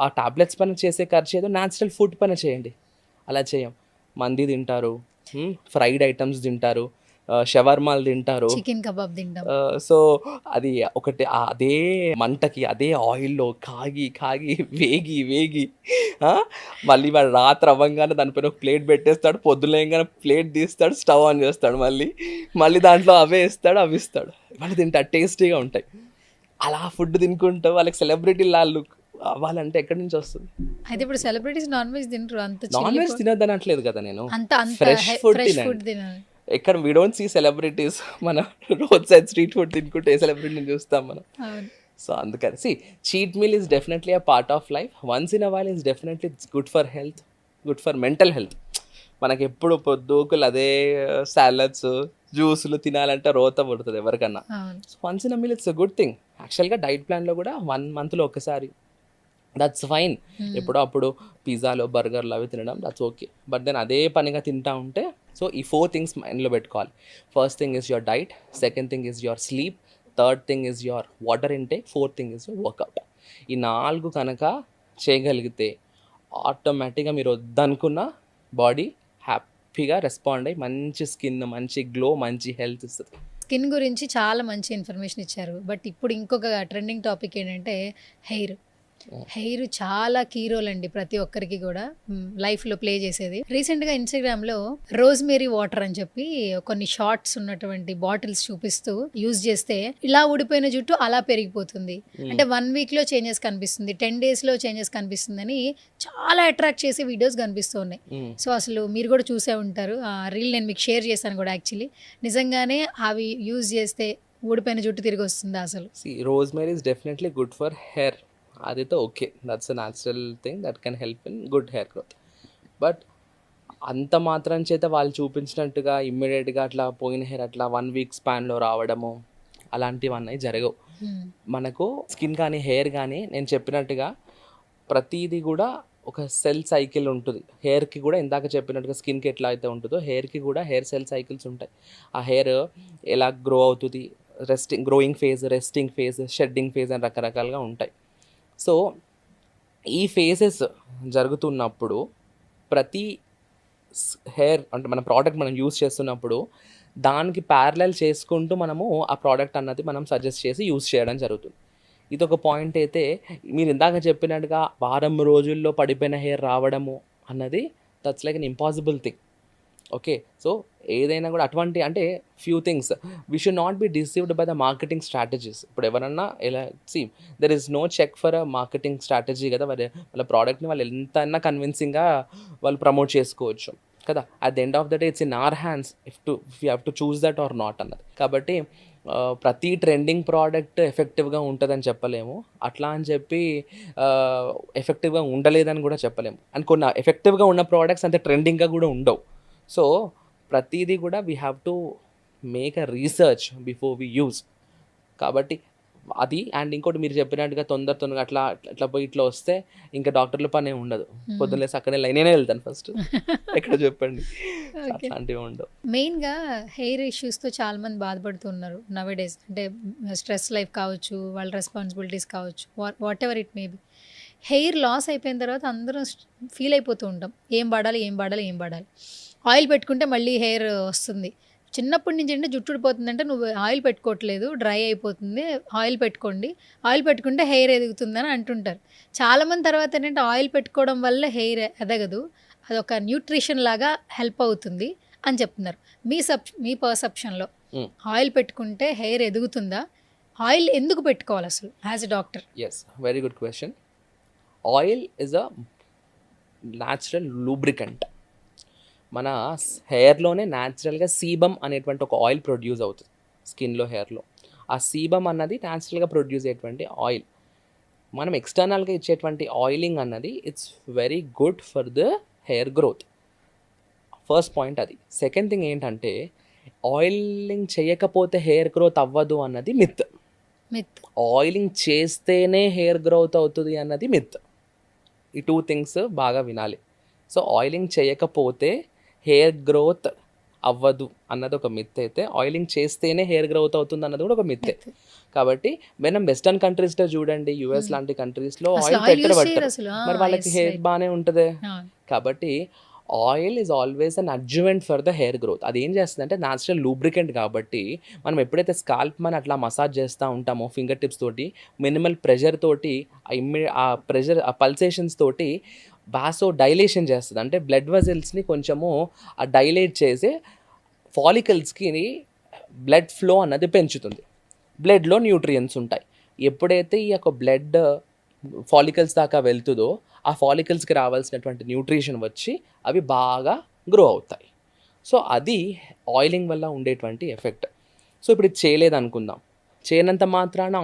ఆ టాబ్లెట్స్ పైన చేసే ఖర్చు ఏదో న్యాచురల్ ఫుడ్ పైన చేయండి. అలా చేయం. మంది తింటారు, ఫ్రైడ్ ఐటమ్స్ తింటారు, షవర్మాలు తింటారు, చికెన్ కబాబ్ తింటాం. సో అది ఒకటి అదే మంటకి అదే ఆయిల్లో కాగి కాగి వేగి మళ్ళీ వాడు రాత్రి అవ్వగానే దానిపైన ఒక ప్లేట్ పెట్టేస్తాడు, పొద్దులేయంగానే ప్లేట్ తీస్తాడు, స్టవ్ ఆన్ చేస్తాడు, మళ్ళీ దాంట్లో అవే ఇస్తాడు, అవి ఇస్తాడు, మళ్ళీ తింటాడు, టేస్టీగా ఉంటాయి. అలా ఫుడ్ తినుకుంటూ వాళ్ళకి సెలబ్రిటీ లాళ్ళు అవ్వాలంటే ఎక్కడి నుంచి వస్తుంది? అయితే ఇప్పుడు సెలబ్రిటీస్ నాన్ వెజ్ తింటారు, అంత నాన్ వెజ్ తినొద్దని అనట్లేదు కదా నేను, అంత ఫ్రెష్ ఫుడ్ ఫుడ్ తినండి. తినాలి. ఎక్కడ వీ డోంట్ సీ సెలబ్రిటీస్, మన రోడ్ సైడ్ స్ట్రీట్ ఫుడ్ తినుకుంటే ఏ సెలబ్రిటీని చూస్తాం మనం? అవును. సో అందుకని cheat meal is definitely a part of life. Once in a while is definitely it's good for health, good for mental health. మనకి ఎప్పుడు పొద్దుకులు అదే salads జ్యూసులు తినాలంటే రోత పడుతుంది ఎవరికన్నా. So once in a meal it's a good thing. యాక్చువల్గా diet ప్లాన్లో కూడా 1 monthలో ఒకసారి, దట్స్ ఫైన్. ఎప్పుడో అప్పుడు పిజ్జాలో బర్గర్లు అవి తినడం దట్స్ ఓకే. బట్ దెన్ అదే పనిగా తింటా ఉంటే, సో ఈ 4 things మైండ్లో పెట్టుకోవాలి. First thing is your diet, second thing is your sleep, third thing is your water intake, fourth thing is your workout. ఈ 4 కనుక చేయగలిగితే ఆటోమేటిక్గా మీరు వద్దనుకున్న బాడీ హ్యాపీగా రెస్పాండ్ అయ్యి మంచి స్కిన్, మంచి గ్లో, మంచి హెల్త్ ఇస్తుంది. స్కిన్ గురించి చాలా మంచి ఇన్ఫర్మేషన్ ఇచ్చారు. బట్ ఇప్పుడు ఇంకొక ట్రెండింగ్ టాపిక్ ఏంటంటే హెయిర్. హెయిర్ చాలా కీ రోల్ అండి ప్రతి ఒక్కరికి కూడా లైఫ్లో ప్లే చేసేది. రీసెంట్గా ఇన్స్టాగ్రామ్లో రోజ్మేరీ వాటర్ అని చెప్పి కొన్ని షార్ట్స్ ఉన్నటువంటి బాటిల్స్ చూపిస్తూ యూజ్ చేస్తే ఇలా ఊడిపోయిన జుట్టు అలా పెరిగిపోతుంది, అంటే 1 weekలో చేంజెస్ కనిపిస్తుంది, 10 daysలో చేంజెస్ కనిపిస్తుంది అని చాలా అట్రాక్ట్ చేసే వీడియోస్ కనిపిస్తూ ఉన్నాయి. సో అసలు మీరు కూడా చూసే ఉంటారు ఆ రీల్, నేను మీకు షేర్ చేశాను కూడా. యాక్చువల్లీ నిజంగానే అవి యూజ్ చేస్తే ఊడిపోయిన జుట్టు తిరిగి వస్తుందా అసలు? Rosemary is definitely good for hair. అదైతే okay, that's a natural thing that can help in good hair growth. But అంత మాత్రం చేత వాళ్ళు చూపించినట్టుగా ఇమ్మీడియట్గా అట్లా పోయిన హెయిర్ అట్లా 1 week స్పాన్లో రావడము అలాంటివన్నీ జరగవు. మనకు స్కిన్ కానీ హెయిర్ కానీ నేను చెప్పినట్టుగా ప్రతిదీ కూడా ఒక సెల్ సైకిల్ ఉంటుంది. హెయిర్కి కూడా ఇందాక చెప్పినట్టుగా స్కిన్కి ఎట్లా అయితే ఉంటుందో హెయిర్కి కూడా హెయిర్ సెల్ సైకిల్స్ ఉంటాయి. ఆ హెయిర్ ఎలా గ్రో అవుతుంది, growing phase, resting phase, shedding phase అని రకరకాలుగా ఉంటాయి. సో ఈ ఫేజెస్ జరుగుతున్నప్పుడు ప్రతి హెయిర్ అంటే మన ప్రోడక్ట్ మనం యూస్ చేస్తున్నప్పుడు దానికి ప్యారలల్ చేసుకుంటూ మనము ఆ ప్రోడక్ట్ అన్నది మనం సజెస్ట్ చేసి యూస్ చేయడం జరుగుతుంది. ఇదొక పాయింట్ అయితే మీరు ఇందాక చెప్పినట్టుగా వారం రోజుల్లో పడిపోయిన హెయిర్ రావడము అన్నది that's like an impossible thing. Okay, so ఏదైనా కూడా అటువంటి అంటే few things we should not be deceived by the marketing strategies. ఇప్పుడు ఎవరన్నా ఇలా there is no check for a marketing strategy కదా, వాళ్ళ ప్రోడక్ట్ని వాళ్ళు ఎంతైనా కన్విన్సింగ్గా వాళ్ళు ప్రమోట్ చేసుకోవచ్చు కదా. At the end of the day it's in our hands if you have to choose that are not అన్నది. కాబట్టి ప్రతి ట్రెండింగ్ ప్రోడక్ట్ ఎఫెక్టివ్గా ఉంటుందని చెప్పలేము, అట్లా అని చెప్పి ఎఫెక్టివ్గా ఉండలేదని కూడా చెప్పలేము. అండ్ కొన్ని ఎఫెక్టివ్గా ఉన్న ప్రోడక్ట్స్ అంత ట్రెండింగ్గా కూడా ఉండవు. సో ప్రతిదీ కూడా we have to make a research before we use. కాబట్టి అది అండ్ ఇంకోటి మీరు చెప్పినట్టుగా తొందరగా అట్లా పోయి ఇట్లా వస్తే ఇంకా డాక్టర్ల పనే ఉండదు. పొద్దున్న లేసి అక్కడే నేనే వెళ్తాను ఫస్ట్ ఎక్కడ చెప్పండి, అట్లాంటివి ఉండవు. మెయిన్గా హెయిర్ ఇష్యూస్తో చాలామంది బాధపడుతున్నారు నవేడేస్. అంటే స్ట్రెస్ లైఫ్ కావచ్చు, వాళ్ళ రెస్పాన్సిబిలిటీస్ కావచ్చు, whatever it may be. Hair loss అయిపోయిన తర్వాత అందరం ఫీల్ అయిపోతూ ఉంటాం, ఏం వాడాలి. ఆయిల్ పెట్టుకుంటే మళ్ళీ హెయిర్ వస్తుంది. చిన్నప్పటి నుంచి అంటే జుట్టు ఊడిపోతుందంటే నువ్వు ఆయిల్ పెట్టుకోవట్లేదు, డ్రై అయిపోతుంది, ఆయిల్ పెట్టుకుంటే హెయిర్ ఎదుగుతుందని అంటుంటారు. చాలామంది తర్వాత ఏంటంటే ఆయిల్ పెట్టుకోవడం వల్ల హెయిర్ ఎదగదు, అదొక న్యూట్రిషన్ లాగా హెల్ప్ అవుతుంది అని చెప్తున్నారు. మీ పర్సెప్షన్లో ఆయిల్ పెట్టుకుంటే హెయిర్ ఎదుగుతుందా? ఆయిల్ ఎందుకు పెట్టుకోవాలి అసలు as a doctor? Yes, very good question. Oil is a natural lubricant. మన హెయిర్లోనే న్యాచురల్గా సీబమ్ అనేటువంటి ఒక ఆయిల్ ప్రొడ్యూస్ అవుతుంది స్కిన్లో, హెయిర్లో. ఆ సీబమ్ అన్నది న్యాచురల్గా ప్రొడ్యూస్ అయ్యేటువంటి ఆయిల్. మనం ఎక్స్టర్నల్గా ఇచ్చేటువంటి ఆయిలింగ్ అన్నది it's very good for the hair growth. First point అది. సెకండ్ థింగ్ ఏంటంటే ఆయిలింగ్ చేయకపోతే హెయిర్ గ్రోత్ అవ్వదు అన్నది మిత్. ఆయిలింగ్ చేస్తేనే హెయిర్ గ్రోత్ అవుతుంది అన్నది మిత్. ఈ టూ థింగ్స్ బాగా వినాలి. సో ఆయిలింగ్ చేయకపోతే హెయిర్ గ్రోత్ అవ్వదు అన్నది ఒక మిత్ అయితే, ఆయిలింగ్ చేస్తేనే హెయిర్ గ్రోత్ అవుతుంది అన్నది కూడా ఒక మిత్. కాబట్టి మనం వెస్టర్న్ కంట్రీస్లో చూడండి, యుఎస్ లాంటి కంట్రీస్లో ఆయిల్ పెట్టరు, మరి వాళ్ళకి హెయిర్ బాగానే ఉంటుంది. కాబట్టి oil is always an adjuvant for the hair growth. అది ఏం చేస్తుంది అంటే న్యాచురల్ లూబ్రికెంట్. కాబట్టి మనం ఎప్పుడైతే స్కాల్ప్ మన అట్లా మసాజ్ చేస్తూ ఉంటామో ఫింగర్ టిప్స్ తోటి, మినిమల్ ప్రెషర్ తోటి, ఆ పల్సేషన్స్ తోటి వాసో డైలేషన్ చేస్తుంది. అంటే బ్లడ్ వెజల్స్ని కొంచెము ఆ డైలేట్ చేసి ఫాలికల్స్కి బ్లడ్ ఫ్లో అన్నది పెంచుతుంది. బ్లడ్లో న్యూట్రియంట్స్ ఉంటాయి. ఎప్పుడైతే ఈ యొక్క బ్లడ్ ఫాలికల్స్ దాకా వెళ్తుందో ఆ ఫాలికల్స్కి రావాల్సినటువంటి న్యూట్రిషన్ వచ్చి అవి బాగా గ్రో అవుతాయి. సో అది ఆయిలింగ్ వల్ల ఉండేటువంటి ఎఫెక్ట్. సో ఇప్పుడు ఇది చేయలేదు అనుకుందాం, చేయనంత మాత్రాన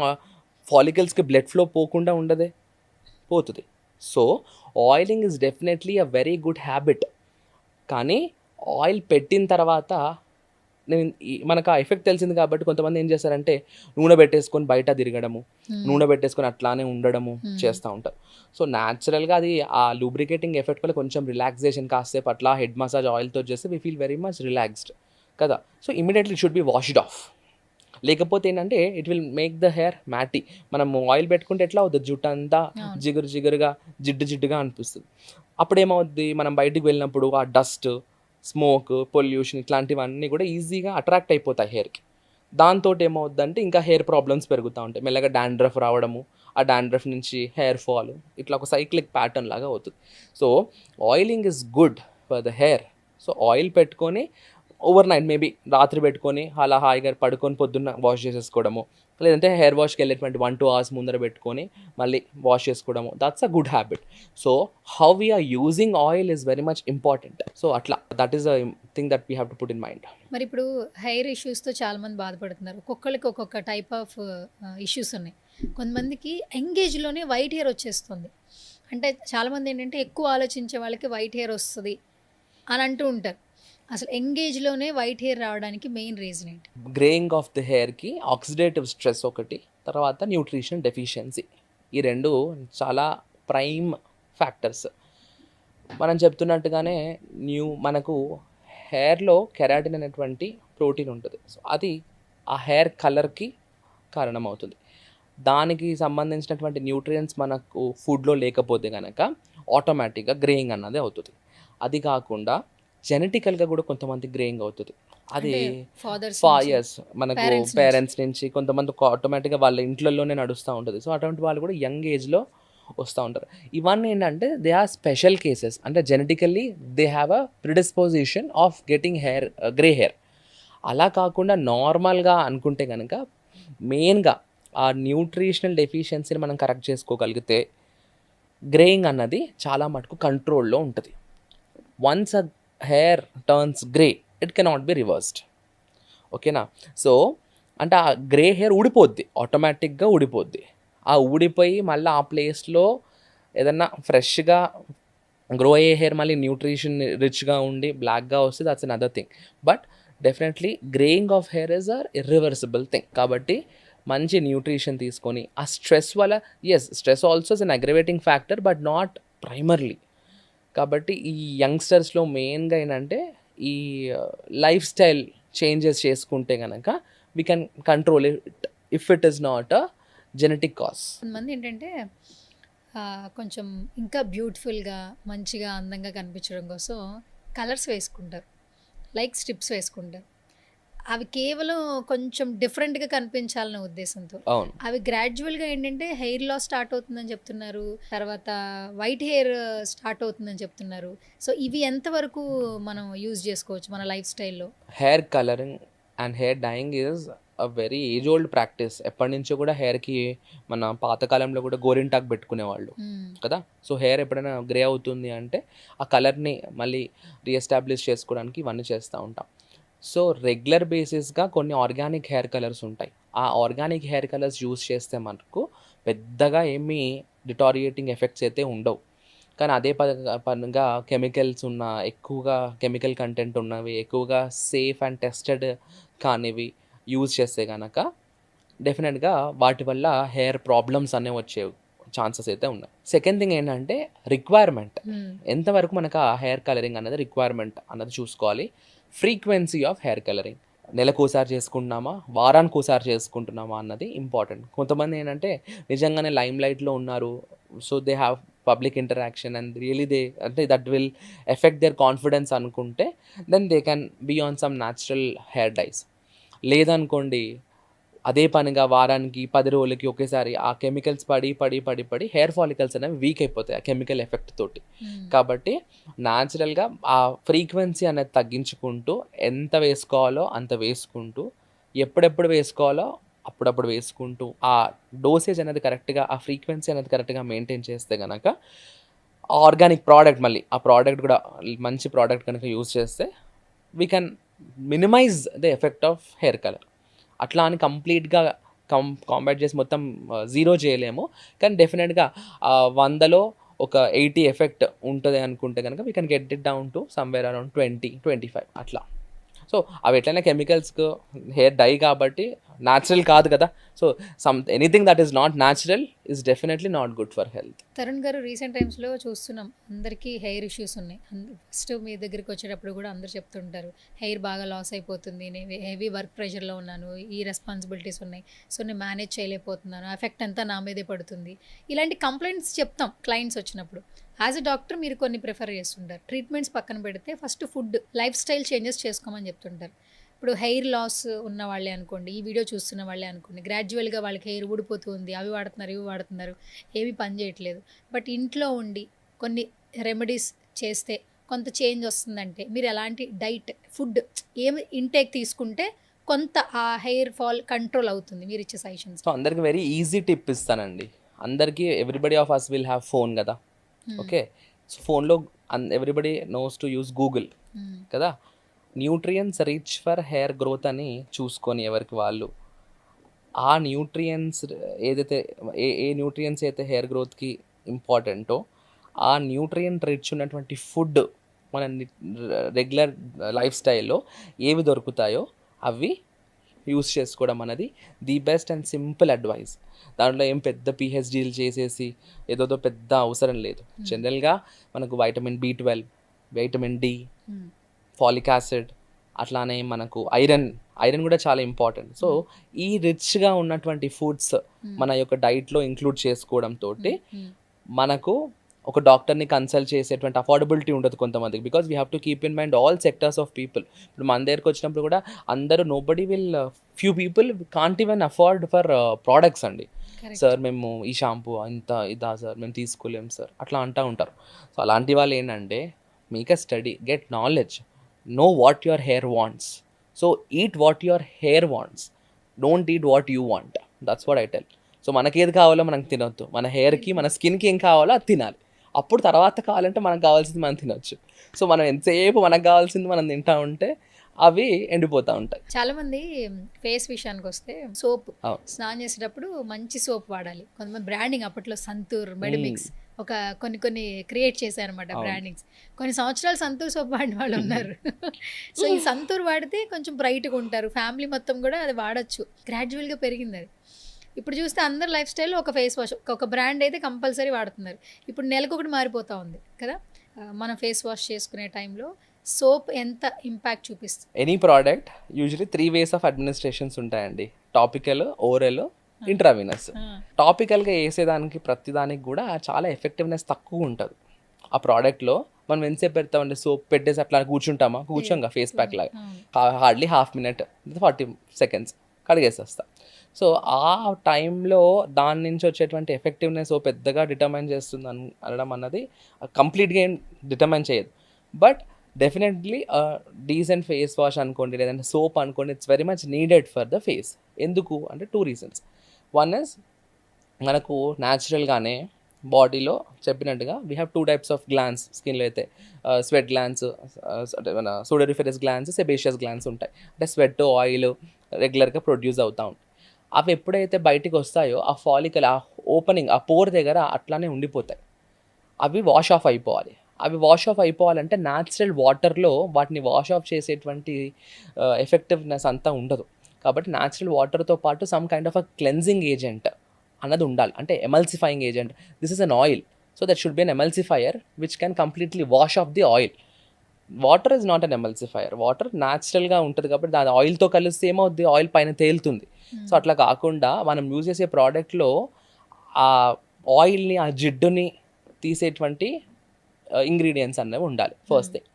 ఫాలికల్స్కి బ్లడ్ ఫ్లో పోకుండా ఉండదే, పోతుంది. So oiling is definitely a very good habit. కానీ ఆయిల్ పెట్టిన తర్వాత మనకు ఆ ఎఫెక్ట్ తెలిసింది కాబట్టి కొంతమంది ఏం చేస్తారంటే నూనె పెట్టేసుకొని బయట తిరగడము, నూనె పెట్టేసుకొని అట్లానే ఉండడము చేస్తూ ఉంటారు. సో న్యాచురల్గా అది ఆ లూబ్రికేటింగ్ ఎఫెక్ట్ వల్ల కొంచెం రిలాక్సేషన్, కాసేపు అట్లా హెడ్ మసాజ్ ఆయిల్తో చేస్తే we feel very much relaxed కదా. So immediately it should be washed off. లేకపోతే ఏంటంటే it will make the hair matty. మనం ఆయిల్ పెట్టుకుంటే ఎట్లా అవుతుంది, జుట్టు అంతా జిగురుగా జిడ్డుగా అనిపిస్తుంది. అప్పుడేమవుద్ది, మనం బయటికి వెళ్ళినప్పుడు ఆ డస్ట్, స్మోక్, పొల్యూషన్ ఇట్లాంటివన్నీ కూడా ఈజీగా అట్రాక్ట్ అయిపోతాయి హెయిర్కి. దాంతో ఏమవుద్దంటే ఇంకా హెయిర్ ప్రాబ్లమ్స్ పెరుగుతూ ఉంటాయి. మెల్లగా డాండ్రఫ్ రావడము, ఆ డాండ్రఫ్ నుంచి హెయిర్ ఫాల్, ఇట్లా ఒక సైక్లిక్ ప్యాటర్న్ లాగా అవుతుంది. So oiling is good for the hair. So oil పెట్టుకొని ఓవర్ నైట్ మేబీ రాత్రి పెట్టుకొని అలా హాయిగా పడుకొని పొద్దున్న వాష్ చేసేసుకోవడము, లేదంటే హెయిర్ వాష్కి వెళ్ళేటువంటి 1-2 hours ముందర పెట్టుకొని మళ్ళీ వాష్ చేసుకోవడము, that's a good habit. So how we're using oil is very much important. So అట్లా that is a thing that we have to put in mind. మరి ఇప్పుడు హెయిర్ ఇష్యూస్తో చాలామంది బాధపడుతున్నారు. ఒక్కొక్కరికి ఒక్కొక్క టైప్ ఆఫ్ ఇష్యూస్ ఉన్నాయి. కొంతమందికి ఎంగేజ్లోనే వైట్ హెయిర్ వచ్చేస్తుంది. అంటే చాలామంది ఏంటంటే ఎక్కువ ఆలోచించే వాళ్ళకి వైట్ హెయిర్ వస్తుంది అని అంటూ ఉంటారు. అసలు ఎంగేజ్లోనే వైట్ హెయిర్ రావడానికి మెయిన్ రీజన్ ఏంటి? గ్రేయింగ్ ఆఫ్ ది హెయిర్కి ఆక్సిడేటివ్ స్ట్రెస్ ఒకటి, తర్వాత న్యూట్రిషన్ డెఫిషియన్సీ, ఈ రెండు చాలా ప్రైమ్ ఫ్యాక్టర్స్. మనం చెప్తున్నట్టుగానే మనకు హెయిర్లో కెరాటిన్ అనేటువంటి ప్రోటీన్ ఉంటుంది. సో అది ఆ హెయిర్ కలర్కి కారణమవుతుంది. దానికి సంబంధించినటువంటి న్యూట్రియంట్స్ మనకు ఫుడ్లో లేకపోతే కనుక ఆటోమేటిక్గా గ్రేయింగ్ అన్నది అవుతుంది. అది కాకుండా జెనెటికల్గా కూడా కొంతమంది గ్రేయింగ్ అవుతుంది. అది ఫాదర్స్ యస్ మనకు పేరెంట్స్ నుంచి కొంతమంది ఆటోమేటిక్గా వాళ్ళ ఇంట్లలోనే నడుస్తూ ఉంటుంది. సో అటువంటి వాళ్ళు కూడా యంగ్ ఏజ్లో వస్తూ ఉంటారు. ఇవన్నీ ఏంటంటే దే ఆర్ స్పెషల్ కేసెస్, అంటే genetically they have a predisposition of getting hair, grey hair. అలా కాకుండా నార్మల్గా అనుకుంటే కనుక మెయిన్గా ఆ న్యూట్రిషనల్ డెఫిషియన్సీని మనం కరెక్ట్ చేసుకోగలిగితే గ్రేయింగ్ అన్నది చాలా మటుకు కంట్రోల్లో ఉంటుంది. Once a hair turns grey it cannot be reversed. ఓకేనా? సో అంటే ఆ గ్రే హెయిర్ ఊడిపోద్ది, ఆటోమేటిక్గా ఊడిపోద్ది. ఆ ఊడిపోయి మళ్ళీ ఆ ప్లేస్లో ఏదన్నా ఫ్రెష్గా గ్రో అయ్యే హెయిర్ మళ్ళీ న్యూట్రిషన్ రిచ్గా ఉండి బ్లాక్గా వస్తే that's another thing. But definitely greying of hair is a irreversible thing. కాబట్టి మంచి న్యూట్రిషన్ తీసుకొని ఆ స్ట్రెస్ వల్ల, yes stress also is an aggravating factor but not primarily. కాబట్టి ఈ యంగ్స్టర్స్లో మెయిన్గా ఏంటంటే ఈ లైఫ్ స్టైల్ చేంజెస్ చేసుకుంటే కనుక we can control it if it is not a genetic cause. కొంతమంది ఏంటంటే కొంచెం ఇంకా బ్యూటిఫుల్గా మంచిగా అందంగా కనిపించడం కోసం కలర్స్ వేసుకుంటారు, లైక్ స్ట్రిప్స్ వేసుకుంటారు. అవి కేవలం కొంచెం డిఫరెంట్గా కనిపించాలనే ఉద్దేశంతో. అవును, అవి గ్రాడ్యువల్గా ఏంటంటే హెయిర్ లాస్ స్టార్ట్ అవుతుందని చెప్తున్నారు, తర్వాత వైట్ హెయిర్ స్టార్ట్ అవుతుందని చెప్తున్నారు. సో ఇవి ఎంతవరకు మనం యూజ్ చేసుకోవచ్చు మన lifestyle? Hair colouring and hair dyeing is a very age old practice. ఎప్పటి నుంచో కూడా హెయిర్కి మన పాతకాలంలో కూడా గోరింటాకు పెట్టుకునేవాళ్ళు కదా. సో హెయిర్ ఎప్పుడైనా గ్రే అవుతుంది అంటే ఆ కలర్ని మళ్ళీ రీఎస్టాబ్లిష్ చేసుకోవడానికి ఇవన్నీ చేస్తూ ఉంటాం. సో రెగ్యులర్ బేసిస్గా కొన్ని ఆర్గానిక్ హెయిర్ కలర్స్ ఉంటాయి. ఆ ఆర్గానిక్ హెయిర్ కలర్స్ యూస్ చేస్తే మనకు పెద్దగా ఏమీ డిటారియేటింగ్ ఎఫెక్ట్స్ అయితే ఉండవు. కానీ అదే పనిగా కెమికల్స్ ఉన్న, ఎక్కువగా కెమికల్ కంటెంట్ ఉన్నవి, ఎక్కువగా సేఫ్ అండ్ టెస్టెడ్ కానివి యూజ్ చేస్తే కనుక డెఫినెట్గా వాటి వల్ల హెయిర్ ప్రాబ్లమ్స్ అనేవి వచ్చే ఛాన్సెస్ అయితే ఉన్నాయి. సెకండ్ థింగ్ ఏంటంటే రిక్వైర్మెంట్. ఎంతవరకు మనకు ఆ హెయిర్ కలరింగ్ అనేది రిక్వైర్మెంట్ అన్నది చూసుకోవాలి. ఫ్రీక్వెన్సీ ఆఫ్ హెయిర్ కలరింగ్, నెలకోసారి చేసుకుంటున్నామా, వారానికి ఒకసారి చేసుకుంటున్నామా అన్నది ఇంపార్టెంట్. కొంతమంది ఏంటంటే నిజంగానే లైమ్ లైట్లో ఉన్నారు, so they have public interaction and really they అంటే that will effect their confidence అనుకుంటే then they can be on some natural hair dyes. లేదనుకోండి అదే పనిగా వారానికి 10 రోజులకి ఒకేసారి ఆ కెమికల్స్ పడి పడి పడి పడి హెయిర్ ఫాలికల్స్ అనేవి వీక్ అయిపోతాయి ఆ కెమికల్ ఎఫెక్ట్ తోటి. కాబట్టి న్యాచురల్గా ఆ ఫ్రీక్వెన్సీ అనేది తగ్గించుకుంటూ ఎంత వేసుకోవాలో అంత వేసుకుంటూ, ఎప్పుడెప్పుడు వేసుకోవాలో అప్పుడప్పుడు వేసుకుంటూ, ఆ డోసేజ్ అనేది కరెక్ట్గా, ఆ ఫ్రీక్వెన్సీ అనేది కరెక్ట్గా మెయింటైన్ చేస్తే కనుక ఆర్గానిక్ ప్రోడక్ట్, మళ్ళీ ఆ ప్రోడక్ట్ కూడా మంచి ప్రోడక్ట్ కనుక యూజ్ చేస్తే we can minimise the effect of hair colour. అట్లా అని కంప్లీట్గా కాంబాట్ చేసి మొత్తం జీరో చేయలేము, కానీ డెఫినెట్గా 100లో ఒక 80 ఎఫెక్ట్ ఉంటుంది అనుకుంటే కనుక we can get it down to somewhere around 20-25 అట్లా. సో అవి ఎట్లయినా కెమికల్స్కు హెయిర్ డై కాబట్టి న్యాచురల్ కాదు కదా. So anything that is not natural is definitely not good for health. Tarun గారు, రీసెంట్ టైమ్స్లో చూస్తున్నాం అందరికీ హెయిర్ ఇష్యూస్ ఉన్నాయి. ఫస్ట్ మీ దగ్గరికి వచ్చేటప్పుడు కూడా అందరు చెప్తుంటారు హెయిర్ బాగా లాస్ అయిపోతుంది, నేను హెవీ వర్క్ ప్రెషర్లో ఉన్నాను, ఈ రెస్పాన్సిబిలిటీస్ ఉన్నాయి, సో నేను మేనేజ్ చేయలేకపోతున్నాను, ఎఫెక్ట్ అంతా నా మీదే పడుతుంది. ఇలాంటి కంప్లైంట్స్ చెప్తాం క్లయింట్స్ వచ్చినప్పుడు. యాజ్ ఎ డాక్టర్ మీరు కొన్ని ప్రిఫర్ చేస్తుంటారు. ట్రీట్మెంట్స్ పక్కన పెడితే first food, life style changes చేసుకోమని చెప్తుంటారు. ఇప్పుడు హెయిర్ లాస్ ఉన్న వాళ్ళే అనుకోండి, ఈ వీడియో చూస్తున్న వాళ్ళే అనుకోండి, గ్రాడ్యువల్గా వాళ్ళకి హెయిర్ ఊడిపోతుంది, అవి వాడుతున్నారు ఇవి వాడుతున్నారు, ఏవి పని చేయట్లేదు. బట్ ఇంట్లో ఉండి కొన్ని రెమెడీస్ చేస్తే కొంత చేంజ్ వస్తుందంటే మీరు ఎలాంటి డైట్, ఫుడ్ ఏమి ఇంటేక్ తీసుకుంటే కొంత ఆ హెయిర్ ఫాల్ కంట్రోల్ అవుతుంది, మీరు ఇచ్చే సజెషన్స్? సో అందరికి వెరీ ఈజీ టిప్ ఇస్తానండి. అందరికీ everybody of us will have phone కదా. ఓకే, సో ఫోన్లో everybody knows to use Google కదా. Nutrients rich for hair growth అని చూసుకొని ఎవరికి వాళ్ళు ఆ న్యూట్రియన్స్ ఏదైతే ఏ న్యూట్రియన్స్ అయితే హెయిర్ గ్రోత్కి ఇంపార్టెంటో ఆ న్యూట్రియంట్ రిచ్ ఉన్నటువంటి ఫుడ్ మన రెగ్యులర్ లైఫ్ స్టైల్లో ఏవి దొరుకుతాయో అవి యూస్ చేసుకోవడం అనేది the best and simple advice. దాంట్లో ఏం పెద్ద పిహెచ్డీలు చేసేసి ఏదోదో పెద్ద అవసరం లేదు. జనరల్గా మనకు vitamin B12, vitamin D, phallic acid, అట్లానే మనకు ఐరన్ కూడా చాలా ఇంపార్టెంట్. సో ఈ రిచ్గా ఉన్నటువంటి ఫుడ్స్ మన యొక్క డైట్లో ఇంక్లూడ్ చేసుకోవడం తోటి మనకు ఒక డాక్టర్ని కన్సల్ట్ చేసేటువంటి అఫోర్డబిలిటీ ఉండదు కొంతమందికి, because we have to keep in mind all sectors of people. ఇప్పుడు మన దగ్గరకు వచ్చినప్పుడు కూడా అందరూ nobody will, few people can't even afford for products అండి. సార్ మేము ఈ షాంపూ ఇంత ఇదా సార్ మేము తీసుకోలేం సార్ అట్లా అంటూ ఉంటారు. సో అలాంటి వాళ్ళు ఏంటంటే make a study, get knowledge, know what your hair wants. So eat what your hair wants, don't eat what you want. That's what I tell. So మనకి ఏది కావాలో మనం తినొద్దు, మన హెయిర్కి మన స్కిన్కి ఏం కావాలో అది తినాలి. అప్పుడు తర్వాత కావాలంటే మనకు కావాల్సింది మనం తినొచ్చు. సో మనం ఎంతసేపు మనకు కావాల్సింది మనం తింటా ఉంటే అవి ఎండిపోతూ ఉంటాయి. చాలా మంది ఫేస్ విషయానికి వస్తే సోప్ స్నానం చేసేటప్పుడు మంచి సోప్ వాడాలి. కొంతమంది బ్రాండింగ్ అప్పట్లో సంతూర్, మెడిమిక్స్ ఒక కొన్ని క్రియేట్ చేశారనమాట బ్రాండింగ్స్. కొన్ని సంవత్సరాలు సంతూర్ సోప్ వాడిన వాళ్ళు ఉన్నారు. సో ఈ సంతూర్ వాడితే కొంచెం బ్రైట్గా ఉంటారు, ఫ్యామిలీ మొత్తం కూడా అది వాడచ్చు. గ్రాడ్యువల్గా పెరిగింది అది. ఇప్పుడు చూస్తే అందరు లైఫ్ స్టైల్లో ఒక ఫేస్ వాష్, ఒక బ్రాండ్ అయితే కంపల్సరీ వాడుతున్నారు. ఇప్పుడు నెలకొకటి మారిపోతూ ఉంది కదా. మనం ఫేస్ వాష్ చేసుకునే టైంలో సోప్ ఎంత ఇంపాక్ట్ చూపిస్తుంది? Any product usually 3 ways of administrations ఉంటాయండి. Topical, oral, intravenous. టాపికల్గా వేసేదానికి ప్రతిదానికి కూడా చాలా ఎఫెక్టివ్నెస్ తక్కువ ఉంటుంది. ఆ ప్రోడక్ట్లో మనం ఎంతసేపు పెడతామంటే సోప్ పెట్టేసి అట్లా కూర్చోంగా ఫేస్ ప్యాక్ లాగా హార్డ్లీ హాఫ్ మినిట్ 40 seconds కడిగేసేస్తా. సో ఆ టైంలో దాని నుంచి వచ్చేటువంటి ఎఫెక్టివ్నెస్ పెద్దగా డిటర్మైన్ చేస్తుంది అనడం అన్నది కంప్లీట్గా ఏం డిటర్మైన్ చేయదు. But definitely decent face wash అనుకోండి, లేదంటే సోప్ అనుకోండి, it's very much needed for the face. ఎందుకు అంటే 2 reasons. వన్ ఇస్ మనకు న్యాచురల్గానే బాడీలో చెప్పినట్టుగా we have 2 types of glands స్కిన్లో అయితే. స్వెట్ గ్లాన్స్, మన సూడోరిఫెరస్ గ్లాన్స్, సెబేషియస్ గ్లాన్స్ ఉంటాయి. అంటే స్వెట్, ఆయిల్ రెగ్యులర్గా ప్రొడ్యూస్ అవుతూ ఉంటాయి. అవి ఎప్పుడైతే బయటికి వస్తాయో ఆ ఫాలికల్, ఆ ఓపెనింగ్, ఆ పోర్ దగ్గర అట్లానే ఉండిపోతాయి. అవి వాష్ ఆఫ్ అయిపోవాలి. అవి వాష్ ఆఫ్ అయిపోవాలంటే న్యాచురల్ వాటర్లో వాటిని వాష్ ఆఫ్ చేసేటువంటి ఎఫెక్టివ్నెస్ అంతా ఉండదు. కాబట్టి న్యాచురల్ వాటర్తో పాటు some kind of a cleansing agent అన్నది ఉండాలి. అంటే emulsifying agent. This is an oil, so that should be an emulsifier which can completely wash off the oil. Water is not an emulsifier. Water న్యాచురల్గా ఉంటుంది కాబట్టి దాని ఆయిల్తో కలిస్తే ఏమవుద్ది, ఆయిల్ పైన తేలుతుంది. సో అట్లా కాకుండా మనం యూజ్ చేసే ప్రోడక్ట్లో ఆ ఆయిల్ని, ఆ జిడ్డుని తీసేటువంటి ఇంగ్రీడియంట్స్ అనేవి ఉండాలి ఫస్ట్ థింగ్.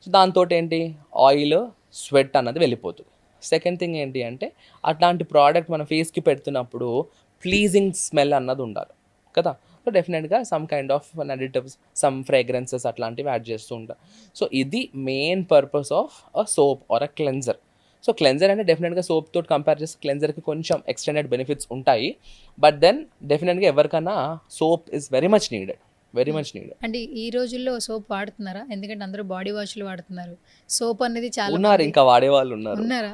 సో దాంతో ఏంటి, ఆయిల్, స్వెట్ అన్నది వెళ్ళిపోతుంది. సెకండ్ థింగ్ ఏంటి అంటే అట్లాంటి ప్రోడక్ట్ మన ఫేస్కి పెడుతున్నప్పుడు ప్లీజింగ్ స్మెల్ అన్నది ఉండాలి కదా. సో డెఫినెట్గా some kind of additives, some fragrances అట్లాంటివి యాడ్ చేస్తూ ఉంటారు. సో ఇది main purpose of a soap are a cleanser. So cleanser అంటే డెఫినెట్గా సోప్ తోటి కంపేర్ చేస్తే క్లెన్జర్కి కొంచెం ఎక్స్టెండెడ్ బెనిఫిట్స్ ఉంటాయి. బట్ దెన్ డెఫినెట్గా ఎవరికైనా soap is very much needed. అంటే ఈ రోజుల్లో సోప్ వాడుతున్నారా? ఎందుకంటే అందరూ బాడీ వాష్లు వాడుతున్నారు. సోప్ అనేది చాలా ఉన్నారు, ఇంకా వాడే వాళ్ళు ఉన్నారా?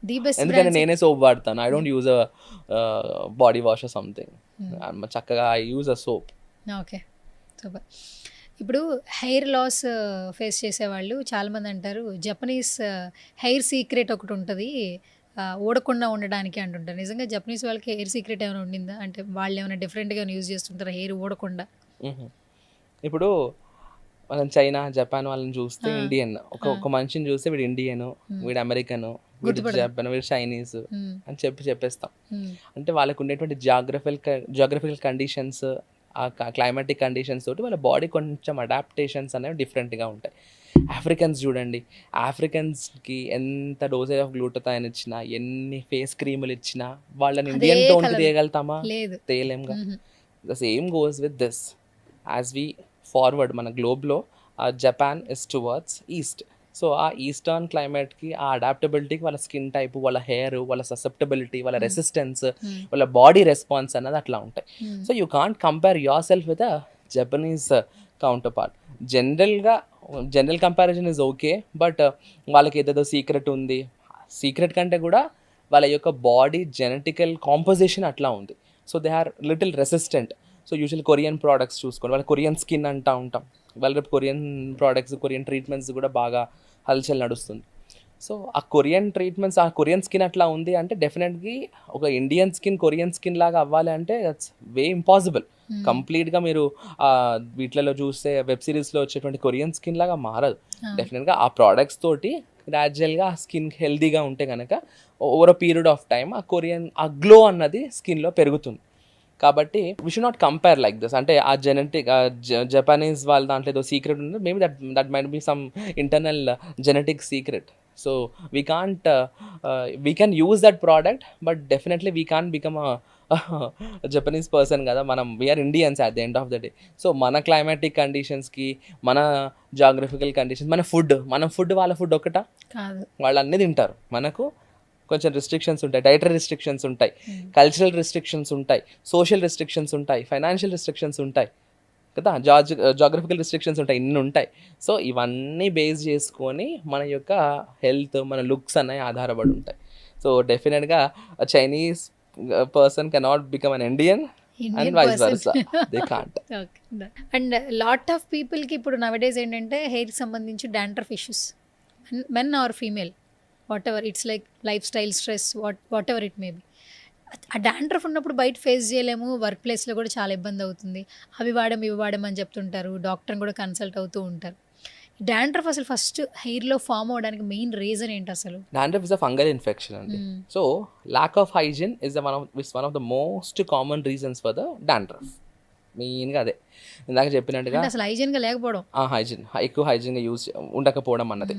The best. ఎందుకంటే నేనే సోప్ వాడతాను. I don't use a body wash or something. చక్కగా I use a soap. Okay, super. ఇప్పుడు హెయిర్ లాస్ ఫేస్ చేసేవాళ్ళు చాలామంది అంటారు జపనీస్ హెయిర్ సీక్రెట్ ఒకటి ఉంటుంది ఊడకుండా ఉండడానికి అంటుంటారు. నిజంగా జపనీస్ వాళ్ళకి హెయిర్ సీక్రెట్ ఏమైనా ఉండిందా? అంటే వాళ్ళు ఏమైనా డిఫరెంట్గా యూజ్ చేస్తుంటారా హెయిర్ ఊడకుండా? ఇప్పుడు మనం చైనా, జపాన్ వాళ్ళని చూస్తే ఇండియన్, ఒక మనిషిని చూస్తే వీడు ఇండియన్, వీడు అమెరికన్, వీడు జపాన్, వీడు చైనీస్ అని చెప్పేస్తాం. అంటే వాళ్ళకు ఉండేటువంటి జాగ్రఫికల్ కండిషన్స్, ఆ క్లైమాటిక్ కండిషన్స్ తోటి వాళ్ళ బాడీ కొంచెం అడాప్టేషన్స్ అనేవి డిఫరెంట్గా ఉంటాయి. ఆఫ్రికన్స్ చూడండి, ఆఫ్రికన్స్కి ఎంత డోసేజ్ ఆఫ్ గ్లూటథైన్ ఇచ్చినా, ఎన్ని ఫేస్ క్రీములు ఇచ్చినా వాళ్ళని ఇండియన్ టోన్కి తీయగలుగుతామా? తేలేంగా. The same goes with this. As we forward మన గ్లోబ్లో Japan is towards east. So ఆ ఈస్టర్న్ క్లైమేట్కి, ఆ అడాప్టబిలిటీకి వాళ్ళ స్కిన్ టైప్, వాళ్ళ హెయిర్, వాళ్ళ ససెప్టబిలిటీ, వాళ్ళ రెసిస్టెన్స్, వాళ్ళ బాడీ రెస్పాన్స్ అన్నది అట్లా ఉంటాయి. So you can't compare yourself with a Japanese counterpart. General comparison is okay, but వాళ్ళకి ఏదేదో సీక్రెట్ ఉంది. సీక్రెట్ కంటే కూడా వాళ్ళ యొక్క బాడీ జెనెటికల్ కాంపోజిషన్ అట్లా ఉంది. So they are little resistant. So usual Korean products చూసుకోండి, వాళ్ళ కొరియన్ స్కిన్ అంటూ ఉంటాం. వాళ్ళ రేపు కొరియన్ ప్రోడక్ట్స్, కొరియన్ ట్రీట్మెంట్స్ కూడా బాగా హల్చల్ నడుస్తుంది. సో ఆ కొరియన్ ట్రీట్మెంట్స్, ఆ కొరియన్ స్కిన్ అట్లా ఉంది అంటే డెఫినెట్గా ఒక ఇండియన్ స్కిన్ కొరియన్ స్కిన్ లాగా అవ్వాలి అంటే దట్స్ వే ఇంపాసిబుల్. కంప్లీట్గా మీరు వీటిలలో చూస్తే వెబ్ సిరీస్లో వచ్చేటువంటి కొరియన్ స్కిన్ లాగా మారదు. డెఫినెట్గా ఆ ప్రోడక్ట్స్ తోటి గ్రాడ్యువల్గా ఆ స్కిన్ హెల్దీగా ఉంటే కనుక over a period of time ఆ గ్లో అన్నది స్కిన్లో పెరుగుతుంది. కాబట్టి we should not compare like this. అంటే ఆ జెనెటిక్ జపానీస్ వాళ్ళ దాంట్లో ఏదో సీక్రెట్ ఉంది, maybe that might be some internal genetic secret. So we can't we can use that product, but definitely we can't become Japanese person కదా మనం. We're Indians at the end of the day. So మన climatic కండిషన్స్కి, మన geographical conditions, మన food వాళ్ళ food ఒకటా కాదు, వాళ్ళు అన్నీ తింటారు. మనకు కొంచెం రిస్ట్రిక్షన్స్ ఉంటాయి, డైటరీ రిస్ట్రిక్షన్స్ ఉంటాయి, కల్చరల్ రిస్ట్రిక్షన్స్ ఉంటాయి, సోషల్ రిస్ట్రిక్షన్స్ ఉంటాయి, ఫైనాన్షియల్ రిస్ట్రిక్షన్స్ ఉంటాయి కదా, జాగ్రఫికల్ రిస్ట్రిక్షన్స్ ఉంటాయి, ఇన్ని ఉంటాయి. సో ఇవన్నీ బేస్ చేసుకొని మన యొక్క హెల్త్, మన లుక్స్ అనేవి ఆధారపడి ఉంటాయి. సో డెఫినెట్గా Chinese person cannot become an Indian and vice versa, they can't. And lot of పీపుల్కి ఇప్పుడు నవడేస్ ఏంటంటే హెయిర్కి సంబంధించి dandruff issues, men or female, whatever, it's like lifestyle stress, whatever it may be. ఆ dandruff ఉన్నప్పుడు బయట face చేయలేము, work ప్లేస్లో కూడా చాలా ఇబ్బంది అవుతుంది. అవి వాడమని చెప్తుంటారు, డాక్టర్ని కూడా కన్సల్ట్ అవుతూ ఉంటారు. డాండ్రఫ్ అసలు ఫస్ట్ హెయిర్లో ఫామ్ అవడానికి మెయిన్ రీజన్ ఏంటి అసలు? Dandruff is a fungal infection అండి. So lack of hygiene is one of the most common reasons for the dandruff. మెయిన్గా అదే ఇందాక చెప్పినట్టుగా అసలు హైజీన్గా లేకపోవడం, ఎక్కువ హైజీన్గా యూజ్ ఉండకపోవడం అన్నది.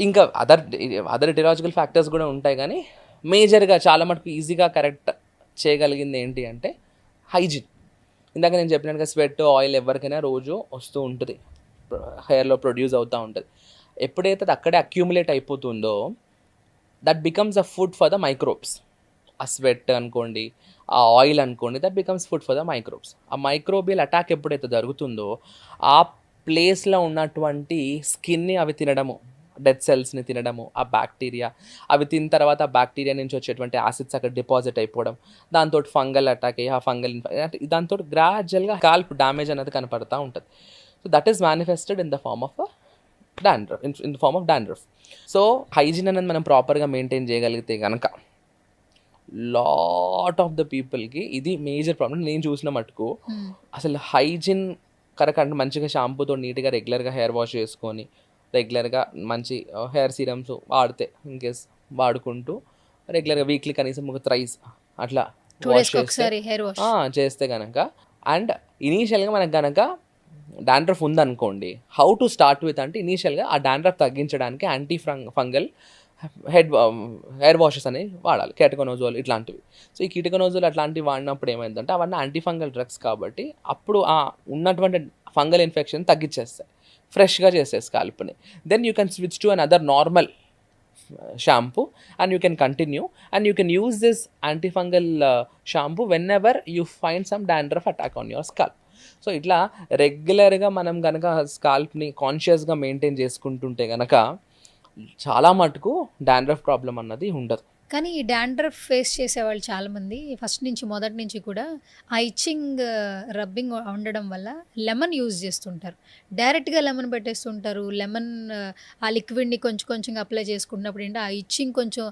ఇంకా అదర్ ఎటిలాజికల్ ఫ్యాక్టర్స్ కూడా ఉంటాయి, కానీ మేజర్గా చాలా మటుకు ఈజీగా కరెక్ట్ చేయగలిగింది ఏంటి అంటే హైజీన్. ఇందాక నేను చెప్పినట్టుగా స్వెట్, ఆయిల్ ఎవరికైనా రోజు వస్తూ ఉంటుంది, హెయిర్లో ప్రొడ్యూస్ అవుతూ ఉంటుంది. ఎప్పుడైతే అది అక్కడే అక్యూములేట్ అయిపోతుందో that becomes a food for the microbes. ఆ స్వెట్ అనుకోండి, ఆ ఆయిల్ అనుకోండి, that becomes food for the microbes. ఆ మైక్రోబియల్ అటాక్ ఎప్పుడైతే జరుగుతుందో ఆ ప్లేస్లో ఉన్నటువంటి స్కిన్ని అవి తినడము, డెడ్ సెల్స్ని తినడము, ఆ బ్యాక్టీరియా అవి తిన్న తర్వాత ఆ బ్యాక్టీరియా నుంచి వచ్చేటువంటి యాసిడ్స్ అక్కడ డిపాజిట్ అయిపోవడం, దాంతో ఫంగల్ అటాక్ అయ్యి ఆ ఫంగల్ దాంతో గ్రాడ్యువల్గా స్కాల్ప్ డ్యామేజ్ అనేది కనపడతా ఉంటుంది. So that is manifested in the form of dandruff, in the form of dandruff. So hygiene అనేది మనం ప్రాపర్గా మెయింటైన్ చేయగలిగితే కనుక లాట్ ఆఫ్ ద పీపుల్కి ఇది మేజర్ ప్రాబ్లం. నేను చూసిన మటుకు అసలు హైజీన్ కరెక్ట్ అంటే మంచిగా షాంపూతో నీట్గా రెగ్యులర్గా హెయిర్ వాష్ చేసుకొని, రెగ్యులర్గా మంచి హెయిర్ సీరమ్స్ వాడితే, ఇన్కేస్ వాడుకుంటూ రెగ్యులర్గా వీక్లీ కనీసం ఒక థ్రైస్ అట్లా వాష్ చేస్తే కనుక, అండ్ ఇనీషియల్గా మనకు కనుక డాండ్రఫ్ ఉందనుకోండి, హౌ టు స్టార్ట్ విత్ అంటే ఇనీషియల్గా ఆ డాండ్రఫ్ తగ్గించడానికి యాంటీ ఫంగల్ హెయిర్ వాషెస్ అనేవి వాడాలి, కెటకనోజోల్ ఇట్లాంటివి. సో ఈ కెటకనోజోల్ అట్లాంటివి వాడినప్పుడు ఏమైందంటే అవన్నీ యాంటీ ఫంగల్ డ్రగ్స్ కాబట్టి అప్పుడు ఆ ఉన్నటువంటి ఫంగల్ ఇన్ఫెక్షన్ తగ్గించేస్తాయి, ఫ్రెష్గా చేసేది స్కాల్ప్ని. Then you can switch to another normal shampoo and you can continue and you can use this antifungal shampoo whenever you find some dandruff attack on your scalp. So ఇట్లా రెగ్యులర్గా మనం కనుక స్కాల్ప్ని కాన్షియస్గా maintain చేసుకుంటుంటే కనుక చాలా మటుకు dandruff problem అన్నది ఉండదు. కానీ ఈ డాండ్రఫ్ ఫేస్ చేసేవాళ్ళు చాలామంది మొదటి నుంచి కూడా ఆ ఇచ్చింగ్ రబ్బింగ్ ఉండడం వల్ల లెమన్ యూజ్ చేస్తుంటారు, డైరెక్ట్గా లెమన్ పెట్టేస్తుంటారు. లెమన్ ఆ లిక్విడ్ని కొంచెంగా అప్లై చేసుకున్నప్పుడు ఏంటంటే ఆ ఇచ్చింగ్ కొంచెం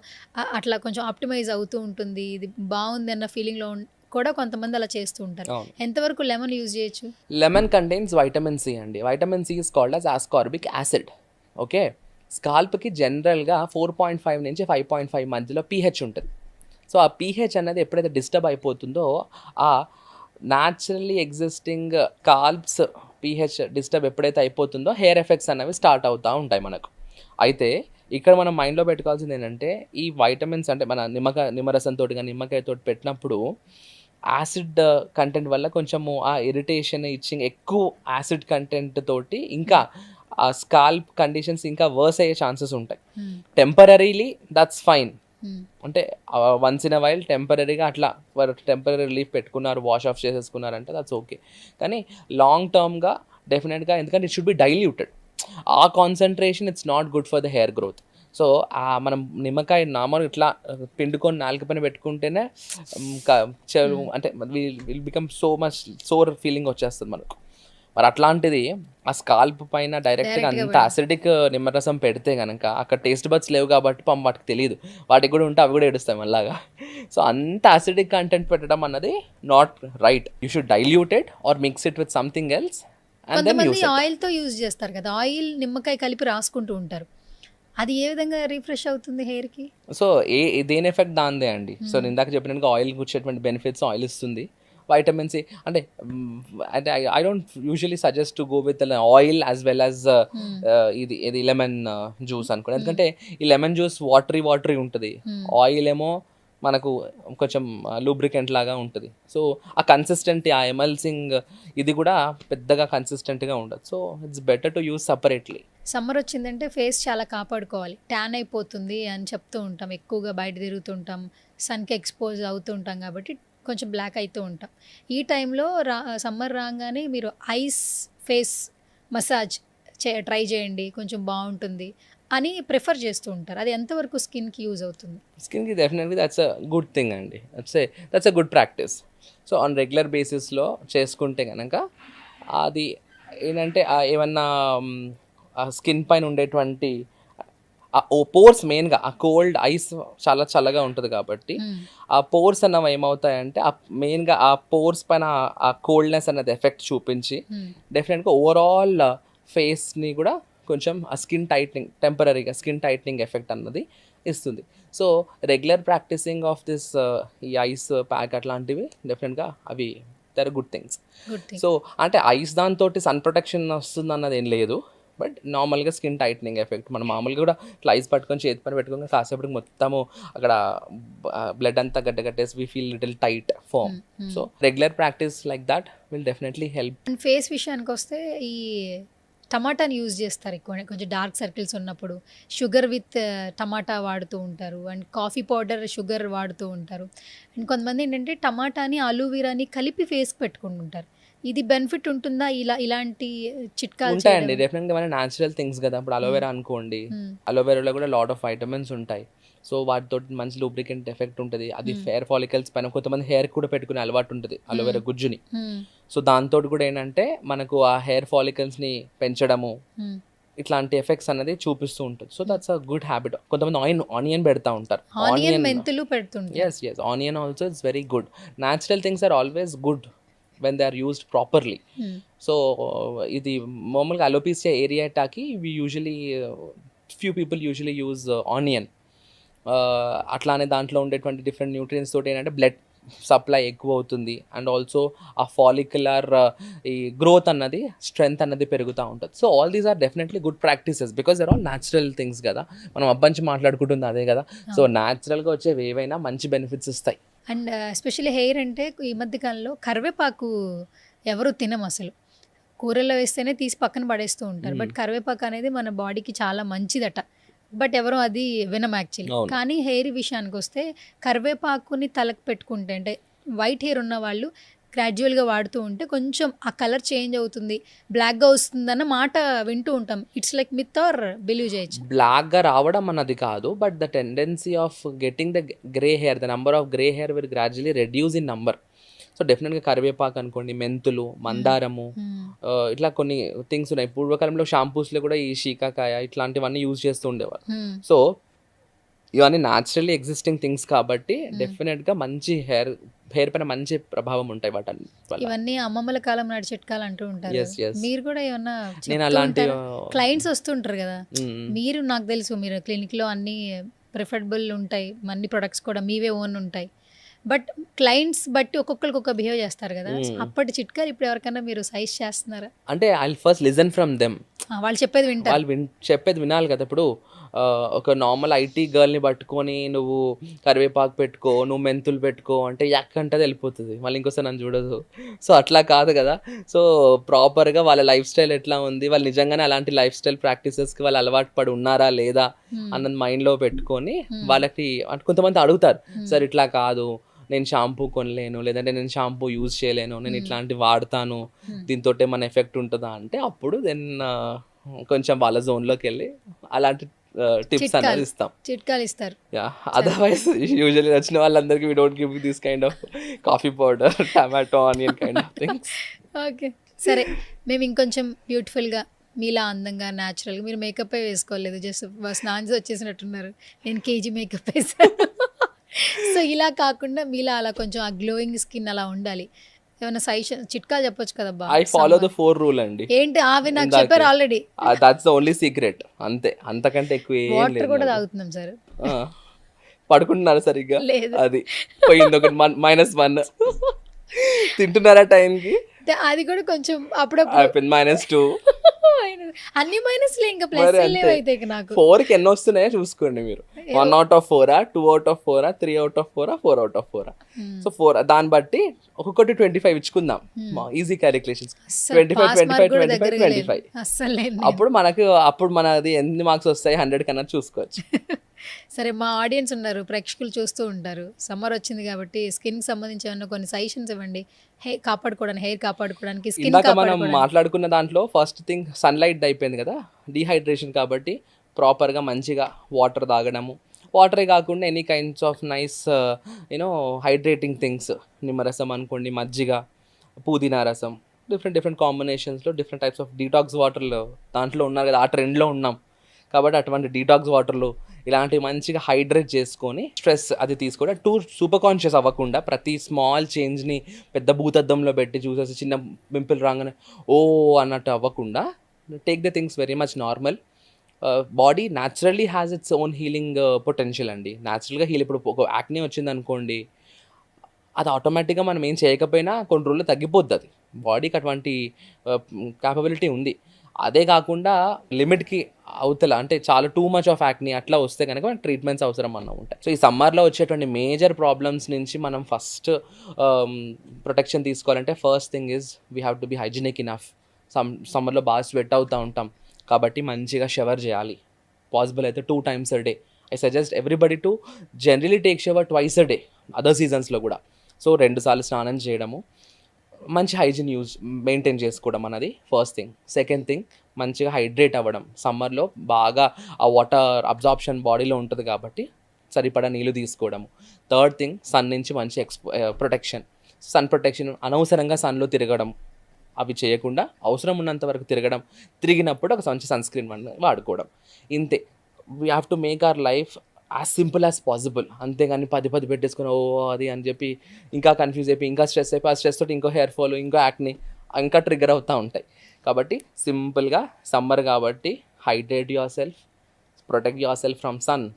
అట్లా కొంచెం ఆప్టిమైజ్ అవుతూ ఉంటుంది, ఇది బాగుంది అన్న ఫీలింగ్లో కూడా కొంతమంది అలా చేస్తూ ఉంటారు. ఎంతవరకు లెమన్ యూజ్ చేయొచ్చు? లెమన్ కంటైన్స్ వైటమిన్ సి అండి. Vitamin C is called as ascorbic acid. Okay, స్కాల్ప్కి జనరల్గా 4.5 నుంచి 5.5 మధ్యలో పీహెచ్ ఉంటుంది. సో ఆ పీహెచ్ అనేది ఎప్పుడైతే డిస్టర్బ్ అయిపోతుందో ఆ న్యాచురల్లీ ఎగ్జిస్టింగ్ స్కాల్ప్స్ పీహెచ్ డిస్టర్బ్ ఎప్పుడైతే అయిపోతుందో హెయిర్ ఎఫెక్ట్స్ అనేవి స్టార్ట్ అవుతూ ఉంటాయి మనకు. అయితే ఇక్కడ మనం మైండ్లో పెట్టుకోవాల్సింది ఏంటంటే ఈ వైటమిన్స్ అంటే మన నిమ్మరసంతో కానీ నిమ్మకాయతో పెట్టినప్పుడు యాసిడ్ కంటెంట్ వల్ల కొంచెము ఆ ఇరిటేషన్ ఇచ్చింగ్ ఎక్కువ యాసిడ్ కంటెంట్ తోటి ఇంకా ఆ స్కాల్ప్ కండిషన్స్ ఇంకా వర్స్ అయ్యే ఛాన్సెస్ ఉంటాయి. టెంపరీలీ దట్స్ ఫైన్, అంటే వన్స్ ఇన్ అ వైల్ టెంపరీగా అట్లా టెంపరీ రిలీఫ్ పెట్టుకున్నారు, వాష్ ఆఫ్ చేసేసుకున్నారంటే దట్స్ ఓకే. కానీ లాంగ్ టర్మ్గా డెఫినెట్గా, ఎందుకంటే ఇట్ షుడ్ బి డైల్యూటెడ్, ఆ concentration it's not good for the hair growth. So మనం నిమ్మకాయ నార్మల్ ఇట్లా పిండుకొని నాలుగు పైన పెట్టుకుంటేనే అంటే will become so much sour feeling వచ్చేస్తుంది మనకు. మరి అట్లాంటిది ఆ స్కాల్ప్ పైన డైరెక్ట్గా అంత అసిడిక్ నిమ్మరసం పెడితే కనుక అక్కడ టేస్ట్ బడ్స్ లేవు కాబట్టి వాటికి తెలియదు, వాటికి కూడా ఉంటే అవి కూడా ఏడుస్తాయి మళ్ళాగా. సో అంత అసిడిక్ కంటెంట్ పెట్టడం అన్నది not right. You should dilute it or mix it with something else. కొంతమంది ఆయిల్తో యూజ్ చేస్తారు కదా, ఆయిల్ నిమ్మకాయ కలిపి రాసుకుంటూ ఉంటారు, అది ఏ విధంగా రిఫ్రెష్ అవుతుంది హెయిర్కి? సో దేని ఎఫెక్ట్ దాందే అండి. సో నేను ఇందాక చెప్పినట్టుగా ఆయిల్ వచ్చేటువంటి బెనిఫిట్స్ ఆయిల్ ఇస్తుంది, వైటమిన్ సి అంటే అంటే I don't usually suggest to go with oil as well as ఇది లెమన్ జ్యూస్ అనుకోండి. ఎందుకంటే ఈ లెమన్ జ్యూస్ వాటరీ ఉంటుంది, ఆయిల్ ఏమో మనకు కొంచెం లూబ్రికెంట్ లాగా ఉంటుంది. సో ఆ కన్సిస్టెంట్ ఆ ఎమల్సింగ్ ఇది కూడా పెద్దగా కన్సిస్టెంట్గా ఉండదు. So it's better to use separately. Summer వచ్చిందంటే ఫేస్ చాలా కాపాడుకోవాలి, ట్యాన్ అయిపోతుంది అని చెప్తూ ఉంటాం, ఎక్కువగా బయట తిరుగుతుంటాం, సన్కి ఎక్స్పోజ్ అవుతూ ఉంటాం కాబట్టి కొంచెం బ్లాక్ అవుతూ ఉంటాం. ఈ టైంలో సమ్మర్ రాగానే మీరు ఐస్ ఫేస్ మసాజ్ ట్రై చేయండి, కొంచెం బాగుంటుంది అని ప్రిఫర్ చేస్తూ ఉంటారు. అది ఎంతవరకు స్కిన్కి యూజ్ అవుతుంది? స్కిన్కి definitely that's a good thing అండి, that's a good practice. So on regular బేసిస్లో చేసుకుంటే కనుక అది ఏంటంటే ఏమన్నా స్కిన్ పైన ఉండేటువంటి పోర్స్, మెయిన్గా ఆ కోల్డ్ ఐస్ చాలా చల్లగా ఉంటుంది కాబట్టి ఆ పోర్స్ అన్నవి ఏమవుతాయంటే మెయిన్గా ఆ పోర్స్ పైన ఆ కోల్డ్నెస్ అన్నది ఎఫెక్ట్ చూపించి డెఫినెట్గా ఓవరాల్ ఫేస్ని కూడా కొంచెం ఆ స్కిన్ టైట్నింగ్, టెంపరీగా స్కిన్ టైట్నింగ్ ఎఫెక్ట్ అన్నది ఇస్తుంది. So regular practising of this ఈ ఐస్ ప్యాక్ అట్లాంటివి డెఫినెట్గా అవి దర్ గుడ్ థింగ్స్. సో అంటే ఐస్ దాంతో సన్ ప్రొటెక్షన్ వస్తుంది అన్నది ఏం లేదు, బట్ నార్మల్గా స్కిన్ టైట్నింగ్ ఎఫెక్ట్. మనం మామూలుగా కూడా ఇట్లా ఐస్ పట్టుకొని చేతి పని పెట్టుకొని కాసేపటికి మొత్తము అక్కడ బ్లడ్ అంతా గడ్డగట్టేసి we feel little tight form. So regular practice like that will definitely help. And face విషయానికి వస్తే ఈ టమాటాని యూజ్ చేస్తారు ఎక్కువ, కొంచెం డార్క్ సర్కిల్స్ ఉన్నప్పుడు షుగర్ విత్ టమాటా వాడుతూ ఉంటారు, అండ్ కాఫీ పౌడర్ షుగర్ వాడుతూ ఉంటారు. అండ్ కొంతమంది ఏంటంటే టమాటాని అలోవెరాని కలిపి ఫేస్కి పెట్టుకుంటుంటారు. ఇది బెనిఫిట్ ఉంటుందా? ఇలాంటి చిట్కాలు ఉంటాయండి డెఫినెట్గా. మన న్యాచురల్ థింగ్స్ కదా. ఇప్పుడు అలోవెరా అనుకోండి, అలోవెరాలో కూడా లాట్ ఆఫ్ వైటమిన్స్ ఉంటాయి. సో వాటితో మంచి లూబ్రికెంట్ ఎఫెక్ట్ ఉంటుంది. అది హెయిర్ ఫాలికల్స్ పైన కొంతమంది హెయిర్ కూడా పెట్టుకునే అలవాటు ఉంటుంది అలోవెరా గుజ్జుని. సో దాంతో కూడా ఏంటంటే మనకు ఆ హెయిర్ ఫాలికల్స్ని పెంచడము ఇట్లాంటి ఎఫెక్ట్స్ అనేది చూపిస్తూ ఉంటుంది. So that's a good habit. కొంతమంది ఆనియన్ పెడతా ఉంటారు, ఆనియన్ మెంతులు పెడుతుంటారు. Yes onion also it's very good. Natural things are always good when they are used properly. So ఇది మామూలుగా అలోపీసియా ఏరియాటాకి we usually few people usually use onion. అట్లానే దాంట్లో ఉండేటువంటి డిఫరెంట్ న్యూట్రియన్స్ తోటి ఏంటంటే బ్లడ్ సప్లై ఎక్కువ అవుతుంది, అండ్ ఆల్సో ఆ ఫాలిక్యులర్ ఈ గ్రోత్ అన్నది, స్ట్రెంగ్త్ అన్నది పెరుగుతూ ఉంటుంది. So all these are definitely good practices because they're all natural things కదా. మనం అబ్బంచి మాట్లాడుకుంటుంది అదే కదా. సో న్యాచురల్గా వచ్చేవి ఏవైనా మంచి బెనిఫిట్స్ ఇస్తాయి. అండ్ ఎస్పెషల్లీ హెయిర్ అంటే ఈ మధ్యకాలంలో కరివేపాకు ఎవరు తినం, అసలు కూరల్లో వేస్తేనే తీసి పక్కన పడేస్తూ ఉంటారు. బట్ కరివేపాకు అనేది మన బాడీకి చాలా మంచిదట, బట్ ఎవరో అది వినం యాక్చువల్లీ. కానీ హెయిర్ విషయానికి వస్తే కరివేపాకుని తలకు పెట్టుకుంటే, అంటే వైట్ హెయిర్ ఉన్న వాళ్ళు గ్రాడ్యువల్గా వాడుతూ ఉంటే కొంచెం ఆ కలర్ చేంజ్ అవుతుంది, బ్లాక్గా వస్తుందన్న మాట వింటూ ఉంటాం. It's like myth or believe చేయొచ్చు? బ్లాక్గా రావడం అన్నది కాదు, but the tendency of getting the grey hair, the number of grey hair will gradually reduce in number. So డెఫినెట్గా కరివేపాకు అనుకోండి, మెంతులు, మందారము, ఇట్లా కొన్ని థింగ్స్ ఉన్నాయి. పూర్వకాలంలో షాంపూస్లో కూడా ఈ షీకాకాయ ఇట్లాంటివన్నీ యూజ్ చేస్తూ ఉండేవారు. సో ఇవన్నీ న్యాచురల్లీ ఎగ్జిస్టింగ్ థింగ్స్ కాబట్టి డెఫినెట్గా మంచి హెయిర్ పైన మంచి ప్రభావం ఉంటాయి వాటి. ఇవన్నీ అమ్మమ్మల కాలం నాటి చిట్కాలు అంటూ ఉంటారు. మీరు కూడా ఏమన్నా నేను అలాంటి క్లయింట్స్ వస్తుంటారు కదా, మీరు నాకు తెలుసు మీరు క్లినిక్లో అన్ని ప్రిఫరబుల్ ఉంటాయి, అన్ని ప్రొడక్ట్స్ కూడా మీవే ఓన్ ఉంటాయి, బట్ క్లయింట్స్ బట్టి ఒక్కొక్కరికి ఒక బిహేవ్ చేస్తారు కదా. అప్పటి చిట్కాలు ఇప్పుడు ఎవరికైనా మీరు సజెస్ట్ చేస్తున్నారా? అంటే I first listen from them. వాళ్ళు చెప్పేది వింటారు, వాళ్ళు చెప్పేది వినాలి కదా. ఇప్పుడు ఒక నార్మల్ ఐటీ గర్ల్ని పట్టుకొని నువ్వు కరివేపాకు పెట్టుకో, నువ్వు మెంతులు పెట్టుకో అంటే ఎక్కంటది వెళ్ళిపోతుంది, మళ్ళీ ఇంకోసారి నన్ను చూడదు. సో అట్లా కాదు కదా. సో ప్రాపర్గా వాళ్ళ లైఫ్ స్టైల్ ఎట్లా ఉంది, వాళ్ళు నిజంగానే అలాంటి లైఫ్ స్టైల్ ప్రాక్టీసెస్కి వాళ్ళు అలవాటు పడి ఉన్నారా లేదా అన్నది మైండ్లో పెట్టుకొని వాళ్ళకి కొంతమంది అడుగుతారు, సార్ ఇట్లా కాదు, నేను షాంపూ కొనలేను, లేదంటే నేను షాంపూ యూజ్ చేయలేను, నేను ఇట్లాంటివి వాడతాను, దీంతో ఏమైనా ఎఫెక్ట్ ఉంటుందా అంటే అప్పుడు దెన్ కొంచెం వాళ్ళ జోన్లోకి వెళ్ళి అలాంటి టిప్స్ అనేది ఇస్తాం, చిట్కాలు ఇస్తారు. అదర్వైజ్ యూజువల్లీ వచ్చిన వాళ్ళందరికీ we don't give this kind of coffee powder, tomato, onion kind of things. Okay సరే, మేము ఇంకొంచెం బ్యూటిఫుల్గా మీలా అందంగా న్యాచురల్గా, మీరు మేకప్ వేసుకోలేదు, జస్ట్ స్నాన్స్ వచ్చేసినట్టున్నారు, నేను కేజీ మేకప్ వేసాను. సో ఇలా కాకుండా మీలా అలా కొంచెం ఆ గ్లోయింగ్ స్కిన్ అలా ఉండాలి, ఏమైనా సజెషన్ చిట్కాలు చెప్పొచ్చు కదా? ఐ ఫాలో ద 4 రూల్ అండి. ఏంటి అవి? నాకు చెప్పారు already. That's the only secret, అంతే, అంతకంటే ఎక్కువ ఏం లేదు. వాటర్ కూడా తాగుతున్నాం సార్. పడుకుంటున్నారు సరిగ్గా? అది పోయింది, ఒకటి -1. తింటున్నారా టైంకి? అది కూడా కొంచెం అప్పుడప్పుడు అయిపోయింది -2. అన్ని మైనస్లే, ఇంకా మరి ప్లస్ అంతే. లేవైతే ఇక నాకు. 4కి ఎన్ని వస్తున్నాయో చూసుకోండి మీరు. 1 out of 4, 2 out of 4, 3 out of 4, 4 out of 4. So 4 దాన్ని బట్టి ఒక్కొక్కటి 25 ఇచ్చుకుందాం. Easy calculations. అస్సలు 25, పాస్ మార్క్ 25, కూడా 25, దగ్గరగా లేదు 25. అస్సలు లేదు. అప్పుడు మనది ఎన్ని మార్క్స్ వస్తాయి 100 కన్నా చూసుకోవచ్చు. సరే, మా ఆడియన్స్ ఉన్నారు, ప్రేక్షకులు చూస్తూ ఉంటారు. సమ్మర్ వచ్చింది కాబట్టి స్కిన్కి సంబంధించి ఏమన్నా కొన్ని సజెషన్స్ ఇవ్వండి. హెయిర్ కాపాడుకోవడానికి, స్కిన్ ఇందాక మనం కాపాడుకోవడానికి. మాట్లాడుకున్న దాంట్లో ఫస్ట్ థింగ్ సన్లైట్ అయిపోయింది కదా, డీహైడ్రేషన్. కాబట్టి ప్రాపర్గా మంచిగా వాటర్ తాగడము. వాటరే కాకుండా any kinds of nice hydrating things, నిమ్మరసం అనుకోండి, మజ్జిగ, పుదీనా రసం, డిఫరెంట్ కాంబినేషన్స్లో డిఫరెంట్ టైప్స్ ఆఫ్ డీటాక్స్ వాటర్లో దాంట్లో ఉన్నారు కదా, ఆ ట్రెండ్లో ఉన్నాం. కాబట్టి అటువంటి డీటాక్స్ వాటర్లు ఇలాంటివి మంచిగా హైడ్రేట్ చేసుకొని స్ట్రెస్ అది తీసుకోవడం, సూపర్ కాన్షియస్ అవ్వకుండా ప్రతి స్మాల్ చేంజ్ని పెద్ద భూతద్దంలో పెట్టి చూసేసి చిన్న పింపుల్ రాగానే ఓ అన్నట్టు అవ్వకుండా take the things very much normal. Body naturally has its own healing potential అండి. న్యాచురల్గా హీల్. ఇప్పుడు ఒక యాక్నే వచ్చింది అనుకోండి, అది ఆటోమేటిక్గా మనం ఏం చేయకపోయినా కొన్ని రోజులు తగ్గిపోద్ది. అది బాడీకి అటువంటి క్యాపబిలిటీ ఉంది. అదే కాకుండా లిమిట్కి అవతల అంటే చాలా టూ మచ్ ఆఫ్ యాక్ని అట్లా వస్తే కనుక మనకి ట్రీట్మెంట్స్ అవసరం అన్న ఉంటాయి. సో ఈ సమ్మర్లో వచ్చేటువంటి మేజర్ ప్రాబ్లమ్స్ నుంచి మనం ఫస్ట్ ప్రొటెక్షన్ తీసుకోవాలంటే first thing is we have to be hygienic enough. సమ్మర్లో బాగా స్వెట్ అవుతూ ఉంటాం కాబట్టి మంచిగా షవర్ చేయాలి. పాసిబుల్ అయితే 2 times a day. I suggest everybody to generally take shower twice a day, other సీజన్స్లో కూడా. సో 2 సార్లు స్నానం చేయడము, మంచి హైజీన్ మెయింటైన్ చేసుకోవడం అన్నది ఫస్ట్ థింగ్. సెకండ్ థింగ్, మంచిగా హైడ్రేట్ అవ్వడం. సమ్మర్లో బాగా ఆ వాటర్ అబ్జార్ప్షన్ బాడీలో ఉంటుంది కాబట్టి సరిపడా నీళ్ళు తీసుకోవడము. థర్డ్ థింగ్, సన్ నుంచి మంచి ప్రొటెక్షన్. సన్ ప్రొటెక్షన్, అనవసరంగా సన్లో తిరగడం అవి చేయకుండా అవసరం ఉన్నంత వరకు తిరిగినప్పుడు ఒక మంచి సన్ స్క్రీన్ వాడుకోవడం. ఇంతే. We have to make our life as simple as possible. అంతేగాని 10 పెట్టేసుకుని అది అని చెప్పి ఇంకా కన్ఫ్యూజ్ అయిపోయి ఇంకా స్ట్రెస్ అయిపోయి, ఆ స్ట్రెస్ తోటి ఇంకో హెయిర్ ఫాల్, ఇంకో యాక్ని ఇంకా ట్రిగ్గర్ అవుతూ ఉంటాయి. కాబట్టి సింపుల్గా సమ్మర్ కాబట్టి hydrate yourself, protect yourself from sun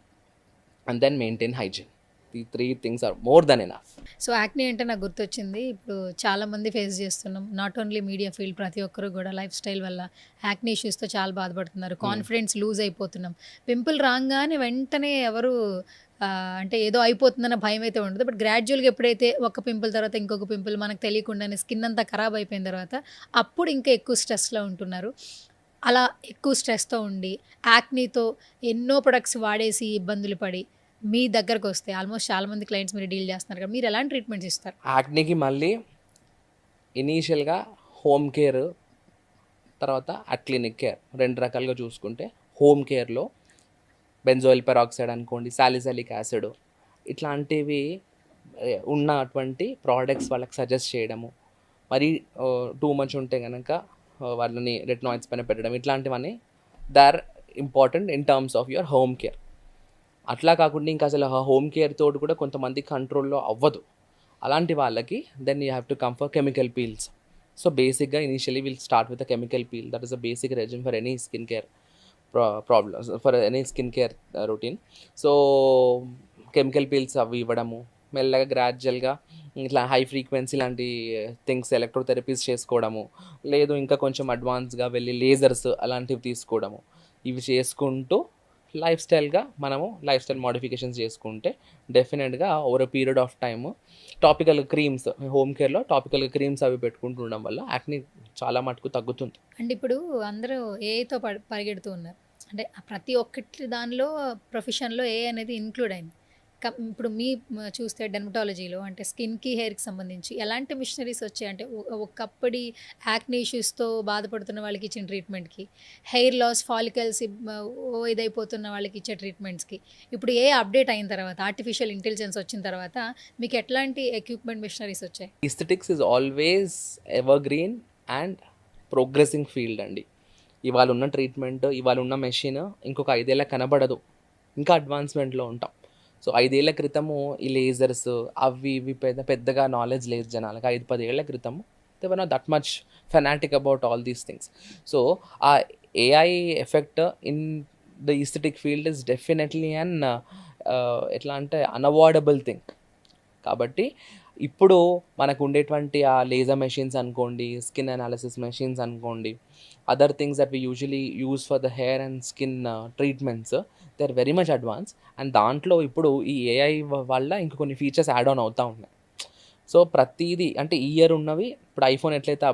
and then maintain hygiene. ఈ 3 things are more than enough. So acne అంటే నాకు గుర్తొచ్చింది, ఇప్పుడు చాలామంది ఫేస్ చేస్తున్నాం. నాట్ ఓన్లీ మీడియా ఫీల్డ్, ప్రతి ఒక్కరు కూడా లైఫ్ స్టైల్ వల్ల యాక్నీ ఇష్యూస్తో చాలా బాధపడుతున్నారు. కాన్ఫిడెన్స్ లూజ్ అయిపోతున్నాం. పింపుల్ రాగానే వెంటనే ఎవరు అంటే ఏదో అయిపోతుందన్న భయం అయితే ఉండదు. బట్ గ్రాడ్యువల్గా ఎప్పుడైతే ఒక పింపుల్ తర్వాత ఇంకొక పింపుల్ మనకు తెలియకుండానే స్కిన్ అంతా ఖరాబ్ అయిపోయిన తర్వాత అప్పుడు ఇంకా ఎక్కువ స్ట్రెస్లో ఉంటున్నారు. అలా ఎక్కువ స్ట్రెస్తో ఉండి యాక్నీతో ఎన్నో ప్రొడక్ట్స్ వాడేసి ఇబ్బందులు పడి మీ దగ్గరకు వస్తే, ఆల్మోస్ట్ చాలామంది క్లయింట్స్ మీరు డీల్ చేస్తున్నారు కదా, మీరు ఎలాంటి ట్రీట్మెంట్స్ ఇస్తారు? యాక్నీకి మళ్ళీ ఇనీషియల్గా హోమ్ కేర్, తర్వాత క్లినిక్ కేర్ 2 రకాలుగా చూసుకుంటే, హోమ్ కేర్లో బెంజోయిల్ పెరాక్సైడ్ అనుకోండి, సాలిసిలిక్ యాసిడ్ ఇట్లాంటివి ఉన్నటువంటి ప్రోడక్ట్స్ వాళ్ళకి సజెస్ట్ చేయడము. మరి టూ మచ్ ఉంటే కనుక వాళ్ళని రెటినాయిడ్స్ పైన పెట్టడం, ఇట్లాంటివన్నీ they are important in terms of your home care. అట్లా కాకుండా ఇంకా అసలు హోమ్ కేర్ తోటి కూడా కొంతమంది కంట్రోల్లో అవ్వదు. అలాంటి వాళ్ళకి then you have to come for chemical peels. So బేసిక్గా initially will start with a chemical peel. That is a basic regime for any skin care problems, for any skin care routine. So chemical peels అవి ఇవ్వడము, మెల్లగా గ్రాడ్యువల్గా ఇట్లా high frequency లాంటి things electrotherapies చేసుకోవడము, లేదు ఇంకా కొంచెం అడ్వాన్స్గా వెళ్ళి లేజర్స్ అలాంటివి తీసుకోవడము. ఇవి చేసుకుంటూ లైఫ్ స్టైల్ మోడిఫికేషన్స్ చేసుకుంటే డెఫినెట్గా over period of time topical creams, home కేర్లో టాపికల్ క్రీమ్స్ అవి పెట్టుకుంటూ ఉండడం వల్ల యాక్ని చాలా మటుకు తగ్గుతుంది. అంటే ఇప్పుడు అందరూ ఏఐతో పరిగెడుతూ ఉన్నారు. అంటే ప్రతి ఒక్కటి దానిలో ప్రొఫెషన్లో ఏ అనేది ఇంక్లూడ్ అయింది. ఇప్పుడు చూస్తే డెర్మటాలజీలో అంటే స్కిన్కి, హెయిర్కి సంబంధించి ఎలాంటి మిషనరీస్ వచ్చాయి అంటే ఒకప్పటి యాక్నీ ఇష్యూస్తో బాధపడుతున్న వాళ్ళకి ఇచ్చిన ట్రీట్మెంట్కి, హెయిర్ లాస్, ఫాలికల్స్ ఇదైపోతున్న వాళ్ళకి ఇచ్చే ట్రీట్మెంట్స్కి, ఇప్పుడు ఏ అప్డేట్ అయిన తర్వాత, ఆర్టిఫిషియల్ ఇంటెలిజెన్స్ వచ్చిన తర్వాత మీకు ఎట్లాంటి ఎక్విప్మెంట్, మిషనరీస్ వచ్చాయి? Aesthetics is always ever green and progressing field అండి. ఇవాళ ఉన్న ట్రీట్మెంట్, ఇవాళ ఉన్న మెషిన్ ఇంకొక 5 ఏళ్ళ కనబడదు. ఇంకా అడ్వాన్స్మెంట్లో ఉంటాం. సో 5 ఏళ్ల క్రితము ఈ లేజర్స్ అవి ఇవి పెద్దగా నాలెడ్జ్ లేదు జనాలకు. 5-10 ఏళ్ల క్రితము they were not that much fanatic about all these things. So uh AI effect in the aesthetic field is definitely ఎట్లా అంటే అన్అవాయిడబుల్ థింగ్. కాబట్టి ఇప్పుడు మనకు ఉండేటువంటి ఆ లేజర్ మెషిన్స్ అనుకోండి, స్కిన్ అనాలిసిస్ మెషిన్స్ అనుకోండి, other things that we usually use for the hair and skin treatments, they are very much advance. And దాంట్లో ఇప్పుడు ఈ ఏఐ వల్ల ఇంక కొన్ని ఫీచర్స్ యాడ్ ఆన్ అవుతూ ఉన్నాయి. సో ప్రతిదీ అంటే ఈ ఇయర్ ఉన్నవి ఇప్పుడు ఐఫోన్ ఎట్లయితే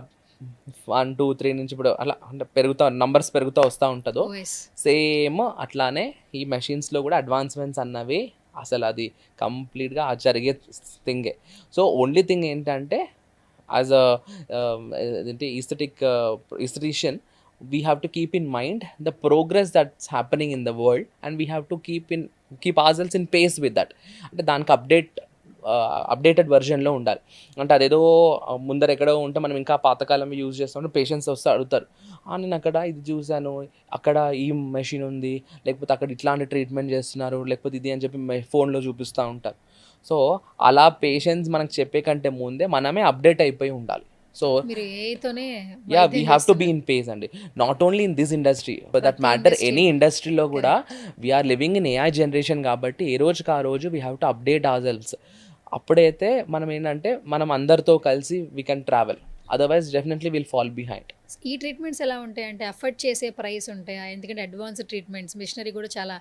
1, 2, 3 నుంచి ఇప్పుడు అలా అంటే నంబర్స్ పెరుగుతూ వస్తూ ఉంటుందో, ఓఎస్. సేమ్ అట్లానే ఈ మెషిన్స్లో కూడా అడ్వాన్స్మెంట్స్ అన్నవి అసలు అది కంప్లీట్గా అది జరిగే థింగే. సో ఓన్లీ థింగ్ ఏంటంటే యాజ్ అ ఏంటి ఈస్థెటిషియన్, we have to keep in mind the progress that's happening in the world, and we have to keep ourselves in pace with that. అంటే దానికి అప్డేటెడ్ వెర్షన్లో ఉండాలి. అంటే అదేదో ముందర ఎక్కడో ఉంటే మనం ఇంకా పాతకాలం యూజ్ చేస్తామంటే పేషెంట్స్ వస్తే అడుగుతారు, నేను అక్కడ ఇది చూశాను, అక్కడ ఈ మెషిన్ ఉంది, లేకపోతే అక్కడ ఇట్లాంటి ట్రీట్మెంట్ చేస్తున్నారు, లేకపోతే ఇది అని చెప్పి ఫోన్లో చూపిస్తూ ఉంటారు. సో అలా పేషెంట్స్ మనకు చెప్పే కంటే ముందే మనమే అప్డేట్ అయిపోయి ఉండాలి. సో మీరు ఏఐతోనే yeah we have to be in pace అండి. Not only in this industry, for that matter any ఇండస్ట్రీలో కూడా we are living in AI generation కాబట్టి ఏ రోజుకి ఆ రోజు we have to update ourselves. అప్పుడైతే మనం ఏంటంటే మనం అందరితో కలిసి we can travel, otherwise definitely will fall behind. ఈ ట్రీట్మెంట్స్ ఎలా ఉంటాయి అంటే అఫర్ట్ చేసే ప్రైస్ ఉంటాయా? ఎందుకంటే అడ్వాన్స్ ట్రీట్మెంట్స్, మిషనరీ కూడా చాలా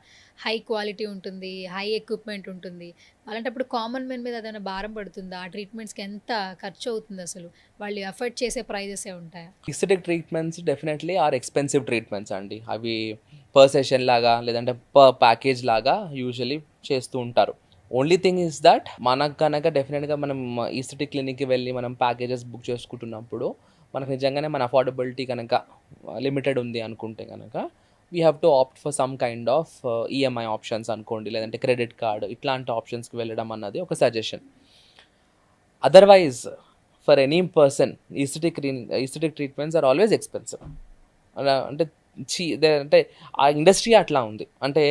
హై క్వాలిటీ ఉంటుంది, హై ఎక్విప్మెంట్ ఉంటుంది. అలాంటప్పుడు కామన్ మెన్ మీద ఏదైనా భారం పడుతుందా? ఆ ట్రీట్మెంట్స్కి ఎంత ఖర్చు అవుతుంది అసలు? వాళ్ళు అఫర్ట్ చేసే ప్రైజెస్ ఉంటాయా? Aesthetic treatments definitely are expensive treatments అండి. అవి పర్ సెషన్ లాగా లేదంటే పర్ ప్యాకేజ్ లాగా యూజువలీ చేస్తూ ఉంటారు. ఓన్లీ థింగ్ ఈస్ దట్ మనకు కనుక డెఫినెట్గా మనం ఈస్థెటిక్ క్లినిక్కి వెళ్ళి మనం ప్యాకేజెస్ బుక్ చేసుకుంటున్నప్పుడు మనకు నిజంగానే మన అఫోర్డబిలిటీ కనుక లిమిటెడ్ ఉంది అనుకుంటే కనుక we have to opt for some kind of EMI options అనుకోండి, లేదంటే క్రెడిట్ కార్డ్, ఇట్లాంటి ఆప్షన్స్కి వెళ్ళడం అన్నది ఒక suggestion. Otherwise for any person aesthetic treatments are always expensive. అంటే అంటే ఆ ఇండస్ట్రీ అట్లా ఉంది. అంటే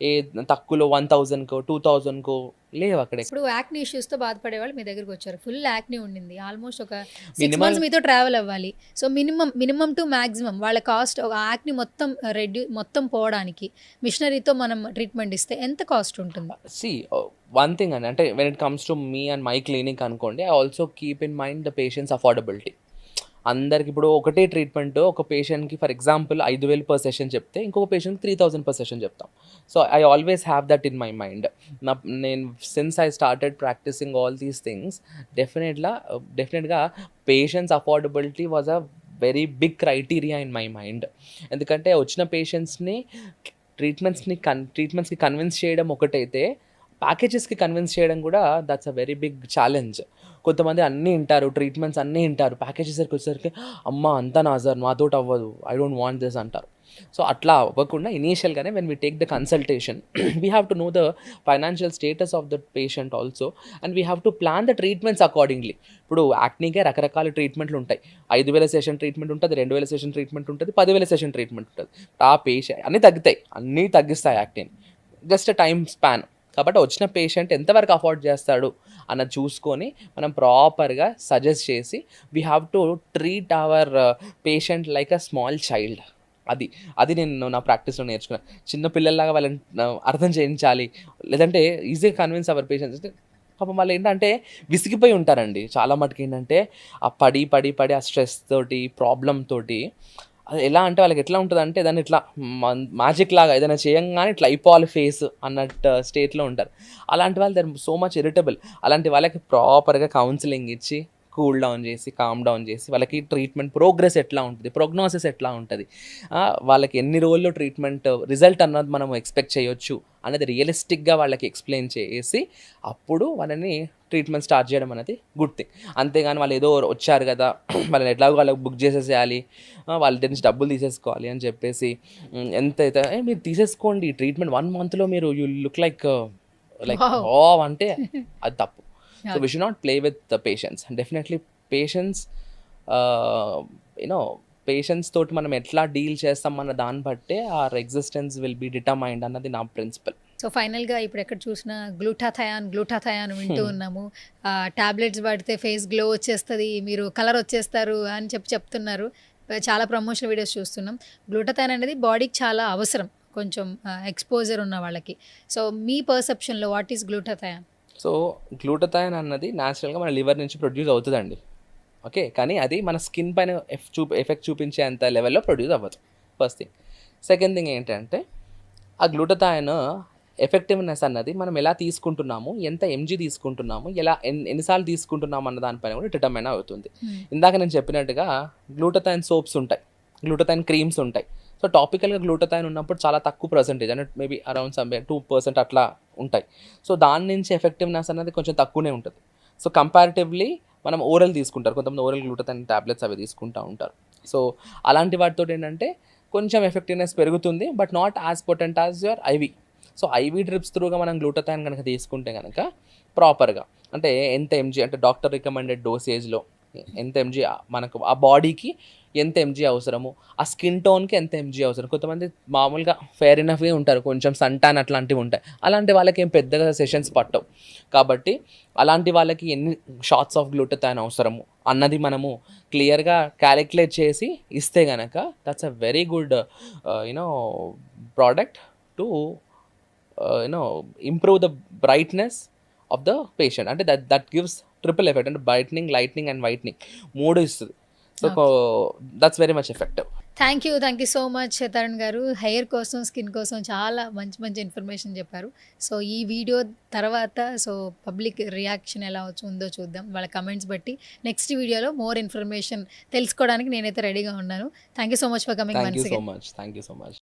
ఏ తక్కువలో 1000కో 2000కో లేవు అక్కడ. ఇప్పుడు యాక్ని ఇష్యూస్తో బాధపడే వాళ్ళు మీ దగ్గరికి వచ్చారు, ఫుల్ యాక్ని ఉండింది, ఆల్మోస్ట్ ఒక 6 months మీతో ట్రావెల్ అవ్వాలి. సో మినిమం టు మ్యాక్సిమం వాళ్ళ కాస్ట్ యాక్ని మొత్తం పోవడానికి మిషనరీతో మనం ట్రీట్మెంట్ ఇస్తే ఎంత కాస్ట్ ఉంటుంది? సి వన్ థింగ్ అని అంటే when it comes to me and my clinic అనుకోండి, I also keep in mind the patients affordability. అందరికి ఇప్పుడు ఒకటే ట్రీట్మెంట్ ఒక పేషెంట్కి ఫర్ ఎగ్జాంపుల్ 5000 పర్ సెషన్ చెప్తే ఇంకొక పేషెంట్కి 3000 పర్ సెషన్ చెప్తాం. So I always have that in my mind. నేను since I started practising all these things, డెఫినెట్గా patients affordability was a very big criteria in my mind. ఎందుకంటే వచ్చిన పేషెంట్స్ని ట్రీట్మెంట్స్కి convince చేయడం ఒకటైతే, ప్యాకేజెస్కి కన్విన్స్ చేయడం కూడా that's a very big challenge. కొంతమంది అన్నీ వింటారు, ట్రీట్మెంట్స్ అన్నీ వింటారు, ప్యాకేజెస్కి వచ్చేసరికి అమ్మ అంతా నా సార్ నాతోటి అవ్వదు, ఐ డోంట్ వాంట్ దిస్ అంటారు. సో అట్లా అవ్వకుండా ఇనీషియల్గానే when we take the consultation we have to know the financial status of the patient also, and we have to plan the treatments accordingly. ఇప్పుడు యాక్నీకే రకరకాల ట్రీట్మెంట్లు ఉంటాయి. 5000 సెషన్ ట్రీట్మెంట్ ఉంటుంది, 2000 session treatment ఉంటుంది, 10,000 సెషన్ ట్రీట్మెంట్ ఉంటుంది. ఆ పేషెంట్ అన్నీ తగ్గిస్తాయి యాక్నీని, జస్ట్ టైం స్పాన్. కాబట్టి వచ్చిన పేషెంట్ ఎంతవరకు అఫోర్డ్ చేస్తాడు అన్నది చూసుకొని మనం ప్రాపర్గా సజెస్ట్ చేసి we have to treat hour patient like a small child. అది నేను నా ప్రాక్టీస్లో నేర్చుకున్నాను. చిన్న పిల్లల్లాగా వాళ్ళని అర్థం చేయించాలి, లేదంటే ఈజీగా కన్విన్స్ అవర్ పేషెంట్స్. పాపం వాళ్ళు ఏంటంటే విసిగిపోయి ఉంటారండి చాలా మటుకు. ఏంటంటే ఆ పడి ఆ స్ట్రెస్ తోటి ప్రాబ్లం తోటి అది ఎలా అంటే వాళ్ళకి ఎట్లా ఉంటుంది అంటే దాన్ని ఇట్లా మ్యాజిక్ లాగా ఏదైనా చేయంగానే ఇట్లా అయిపోవాలి ఫేస్ అన్నట్టు స్టేట్లో ఉంటారు. అలాంటి వాళ్ళు దర్ సో మచ్ ఇరిటబుల్. అలాంటి వాళ్ళకి ప్రాపర్గా కౌన్సిలింగ్ ఇచ్చి కూల్ డౌన్ చేసి కామ్ డౌన్ చేసి వాళ్ళకి ట్రీట్మెంట్ ప్రోగ్రెస్ ఎట్లా ఉంటుంది, ప్రోగ్నోసిస్ ఎట్లా ఉంటుంది, వాళ్ళకి ఎన్ని రోజుల్లో ట్రీట్మెంట్ రిజల్ట్ అన్నది మనం ఎక్స్పెక్ట్ చేయొచ్చు అనేది రియలిస్టిక్గా వాళ్ళకి ఎక్స్ప్లెయిన్ చేసి అప్పుడు వాళ్ళని ట్రీట్మెంట్ స్టార్ట్ చేయడం అనేది గుడ్ థింగ్. అంతేగాని వాళ్ళు ఏదో వచ్చారు కదా వాళ్ళని ఎట్లాగో వాళ్ళకి బుక్ చేసేసేయాలి, వాళ్ళ దగ్గర నుంచి డబ్బులు తీసేసుకోవాలి అని చెప్పేసి ఎంతైతే మీరు తీసేసుకోండి ట్రీట్మెంట్ 1 monthలో మీరు యూ లుక్ లైక్ ఓ అంటే అది తప్పు. So we should not play with the patients. Definitely patients, patients తోటి మనం ఎట్లా డీల్ చేస్తాం అన్న దాన్ని బట్టే are existence will be determined అన్నది నా ప్రిన్సిపల్. సో ఫైనల్గా ఇప్పుడు ఎక్కడ చూసినా గ్లూటాథయాన్ వింటూ ఉన్నాము. టాబ్లెట్స్ పడితే ఫేస్ గ్లో వచ్చేస్తుంది, మీరు కలర్ వచ్చేస్తారు అని చెప్తున్నారు. చాలా ప్రమోషన్ వీడియోస్ చూస్తున్నాం. గ్లూటాథయాన్ అనేది బాడీకి చాలా అవసరం కొంచెం ఎక్స్పోజర్ ఉన్న వాళ్ళకి. సో మీ పర్సెప్షన్లో what is glutathione? So glutathione అన్నది న్యాచురల్గా మన లివర్ నుంచి ప్రొడ్యూస్ అవుతుందండి. ఓకే, కానీ అది మన స్కిన్ పైన ఎఫెక్ట్ చూపించే అంత లెవెల్లో ప్రొడ్యూస్ అవ్వదు. First thing. సెకండ్ థింగ్ ఏంటంటే ఆ గ్లూటథైన్ ఎఫెక్టివ్నెస్ అన్నది మనం ఎలా తీసుకుంటున్నాము, ఎంత ఎంజీ తీసుకుంటున్నాము, ఎన్నిసార్లు తీసుకుంటున్నాము అన్న దానిపైన కూడా డిటర్మైన్ అవుతుంది. ఇందాక నేను చెప్పినట్టుగా గ్లూటథైన్ సోప్స్ ఉంటాయి, గ్లూటథైన్ క్రీమ్స్ ఉంటాయి. సో టాపికల్గా గ్లూటథైన్ ఉన్నప్పుడు చాలా తక్కువ పర్సెంటేజ్ అంటే మేబీ అరౌండ్ 2% అట్లా ఉంటాయి. సో దాని నుంచి ఎఫెక్టివ్నెస్ అనేది కొంచెం తక్కువనే ఉంటుంది. సో కంపారిటివ్లీ మనం ఓరల్ తీసుకుంటారు, కొంతమంది ఓరల్ గ్లూటథైన్ ట్యాబ్లెట్స్ అవి తీసుకుంటూ ఉంటారు. సో అలాంటి వాటితో ఏంటంటే కొంచెం ఎఫెక్టివ్నెస్ పెరుగుతుంది, but not as potent as your IV. So IV drips త్రూగా మనం గ్లూటథైన్ కనుక తీసుకుంటే కనుక ప్రాపర్గా అంటే ఎంత ఎంజీ అంటే డాక్టర్ రికమెండెడ్ డోసేజ్లో ఎంత ఎంజీ మనకు ఆ బాడీకి ఎంత ఎంజీ అవసరము, ఆ స్కిన్ టోన్కి ఎంత ఎంజీ అవసరం. కొంతమంది మామూలుగా ఫేర్ ఇనఫ్గా ఉంటారు, కొంచెం సన్టాన్ అట్లాంటివి ఉంటాయి, అలాంటి వాళ్ళకి ఏం పెద్దగా సెషన్స్ పట్టవు. కాబట్టి అలాంటి వాళ్ళకి ఎన్ని షార్ట్స్ ఆఫ్ గ్లూటథైన్ అవసరము అన్నది మనము క్లియర్గా క్యాలిక్యులేట్ చేసి ఇస్తే కనుక that's a very good product to improve the brightness of the patient. అంటే దట్ గివ్స్ ట్రిపుల్ ఎఫెక్ట్, అంటే బ్రైట్నింగ్, లైట్నింగ్ అండ్ వైట్నింగ్ 3 ఇస్తుంది. So that's very much effective. Thank you so much Tarun గారు. హెయిర్ కోసం, skin కోసం చాలా మంచి మంచి information చెప్పారు. సో ఈ వీడియో తర్వాత పబ్లిక్ రియాక్షన్ ఎలా ఉందో చూద్దాం, వాళ్ళ కమెంట్స్ బట్టి నెక్స్ట్ వీడియోలో మోర్ ఇన్ఫర్మేషన్ తెలుసుకోవడానికి నేనైతే రెడీగా ఉన్నాను. Thank you so much for coming. Thank you so much.